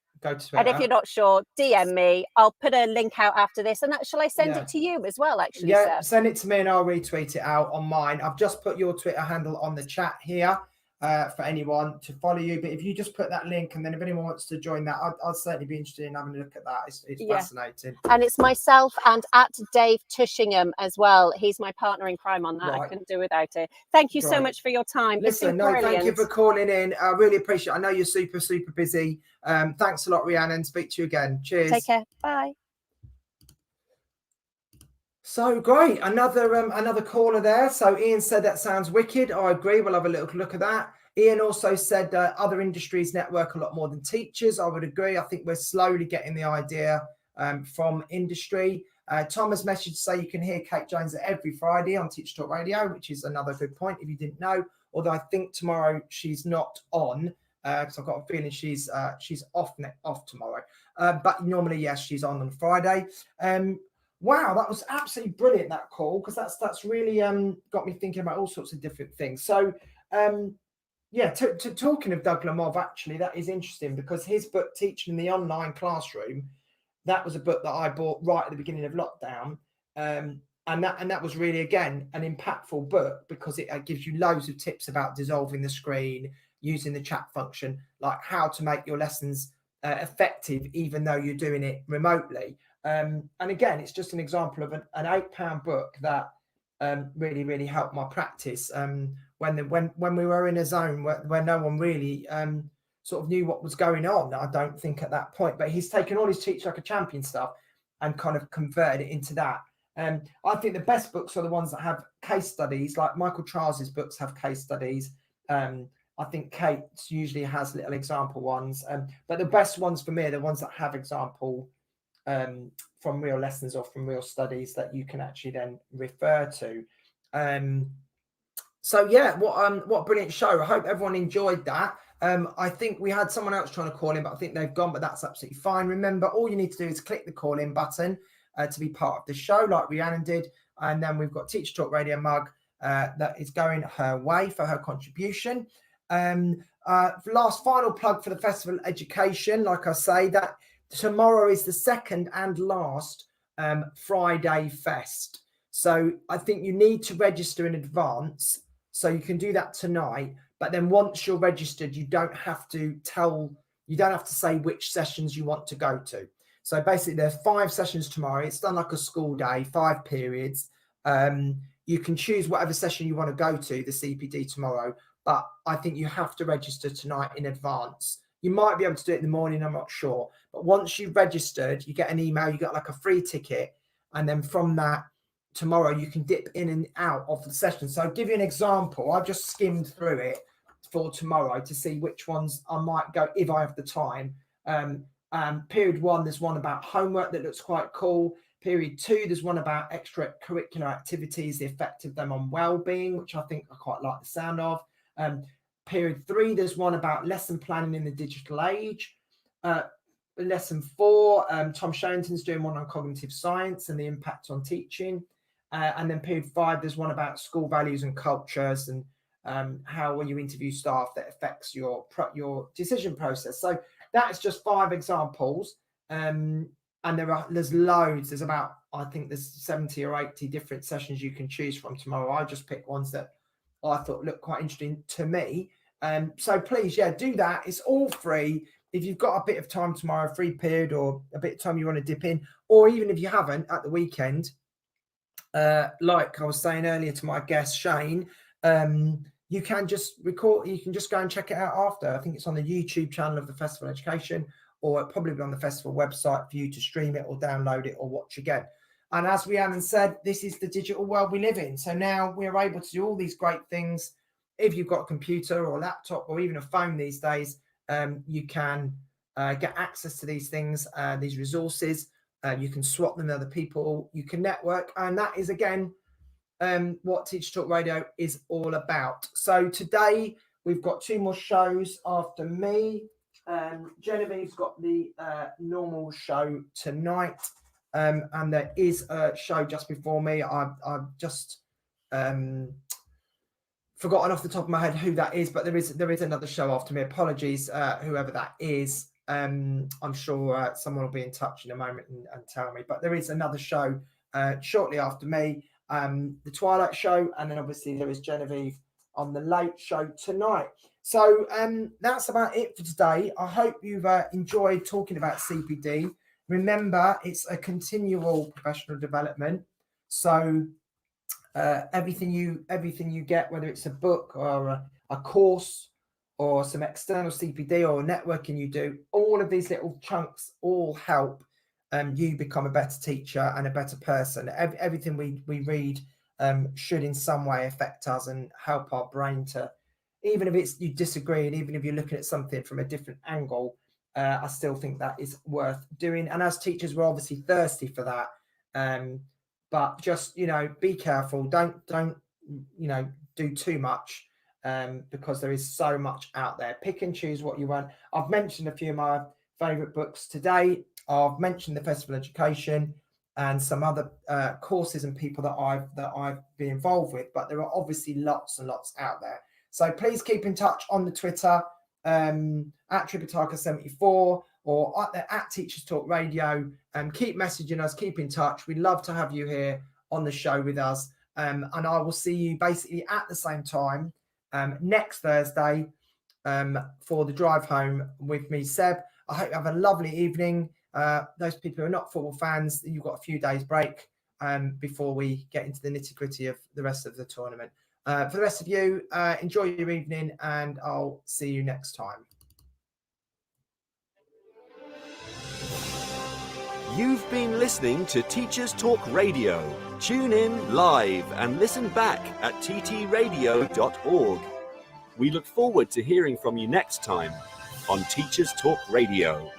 And if you're not sure, DM me. I'll put a link out after this. And shall I send it to you as well, actually? Yeah, Seb? Send it to me and I'll retweet it out on mine. I've just put your Twitter handle on the chat here. For anyone to follow you, but if you just put that link, and then if anyone wants to join that, I'd certainly be interested in having a look at that. It's fascinating. And it's myself and at Dave Tushingham as well. He's my partner in crime on that. I couldn't do without it. Thank you so much for your time. Listen, thank you for calling in. I really appreciate it. I know you're super busy. Thanks a lot, Rhiannon. Speak to you again. Cheers. Take care. Bye. So great, another caller there. So Ian said that sounds wicked. I agree. We'll have a little look at that. Ian also said other industries network a lot more than teachers. I would agree. I think we're slowly getting the idea from industry. Thomas messaged to say you can hear Kate Jones every Friday on Teacher Talk Radio, which is another good point if you didn't know. Although I think tomorrow she's not on because I've got a feeling she's off tomorrow. But normally, yes, she's on Friday. Wow, that was absolutely brilliant, that call, because that's really got me thinking about all sorts of different things. So, talking of Doug Lemov, actually, that is interesting because his book, Teaching in the Online Classroom, that was a book that I bought right at the beginning of lockdown. And that was really, again, an impactful book because it gives you loads of tips about dissolving the screen, using the chat function, like how to make your lessons effective, even though you're doing it remotely. And again, it's just an example of an £8 book that really, really helped my practice when we were in a zone where no one really sort of knew what was going on. I don't think at that point, but he's taken all his Teach Like a Champion stuff and kind of converted it into that. I think the best books are the ones that have case studies, like Michael Charles's books have case studies. I think Kate's usually has little example ones, but the best ones for me are the ones that have example from real lessons or from real studies that you can actually then refer to. So yeah, what a brilliant show. I hope everyone enjoyed that. I think we had someone else trying to call in, but I think they've gone, but that's absolutely fine. Remember, all you need to do is click the call in button to be part of the show like Rhiannon did. And then we've got Teacher Talk Radio mug that is going her way for her contribution. Last final plug for the Festival Education. Like I say, that tomorrow is the second and last Friday Fest. So I think you need to register in advance. So you can do that tonight. But then once you're registered, you don't have to say which sessions you want to go to. So basically there are 5 sessions tomorrow. It's done like a school day, 5 periods. You can choose whatever session you want to go to, the CPD tomorrow. But I think you have to register tonight in advance. You might be able to do it in the morning, I'm not sure. But once you've registered, you get an email, you get like a free ticket. And then from that, tomorrow, you can dip in and out of the session. So I'll give you an example. I've just skimmed through it for tomorrow to see which ones I might go if I have the time. Period 1, there's one about homework that looks quite cool. Period 2, there's one about extracurricular activities, the effect of them on well-being, which I think I quite like the sound of. Period 3, there's one about lesson planning in the digital age. Lesson 4, Tom Sherrington's doing one on cognitive science and the impact on teaching. And then period 5, there's one about school values and cultures, and how when you interview staff that affects your decision process. So that's just 5 examples. And there's loads. There's about, I think there's 70 or 80 different sessions you can choose from tomorrow. I just picked ones that I thought looked quite interesting to me. So please, yeah, do that. It's all free. If you've got a bit of time tomorrow, free period, or a bit of time you want to dip in, or even if you haven't at the weekend, like I was saying earlier to my guest Shane, you can just record, you can just go and check it out after. I think it's on the YouTube channel of the Festival of Education, or probably on the festival website for you to stream it or download it or watch again. And as Rhiannon said, this is the digital world we live in. So now we're able to do all these great things. If you've got a computer or a laptop or even a phone these days, you can get access to these things, these resources. You can swap them with other people. You can network. And that is, again, what Teacher Talk Radio is all about. So today we've got 2 more shows after me. Genevieve's got the normal show tonight, and there is a show just before me. I've just forgotten off the top of my head who that is, but there is another show after me. Apologies, whoever that is. I'm sure someone will be in touch in a moment and tell me, but there is another show shortly after me, the Twilight Show, and then obviously there is Genevieve on the Late Show tonight. So that's about it for today. I hope you've enjoyed talking about CPD. Remember, it's a continual professional development. So everything you get, whether it's a book or a course or some external CPD or networking you do, all of these little chunks all help you become a better teacher and a better person. Everything we read should in some way affect us and help our brain to, even if it's you disagree and even if you're looking at something from a different angle, I still think that is worth doing. And as teachers, we're obviously thirsty for that. But just, be careful. Don't do too much, because there is so much out there. Pick and choose what you want. I've mentioned a few of my favourite books today. I've mentioned the Festival Education and some other courses and people that I've been involved with, but there are obviously lots and lots out there. So please keep in touch on the Twitter at Tripitaka74 or at Teachers Talk Radio, and keep messaging us, keep in touch. We'd love to have you here on the show with us, and I will see you basically at the same time next Thursday for the drive home with me, Seb. I hope you have a lovely evening. Those people who are not football fans, you've got a few days break before we get into the nitty-gritty of the rest of the tournament. For the rest of you, enjoy your evening, and I'll see you next time. You've been listening to Teachers Talk Radio. Tune in live and listen back at ttradio.org. We look forward to hearing from you next time on Teachers Talk Radio.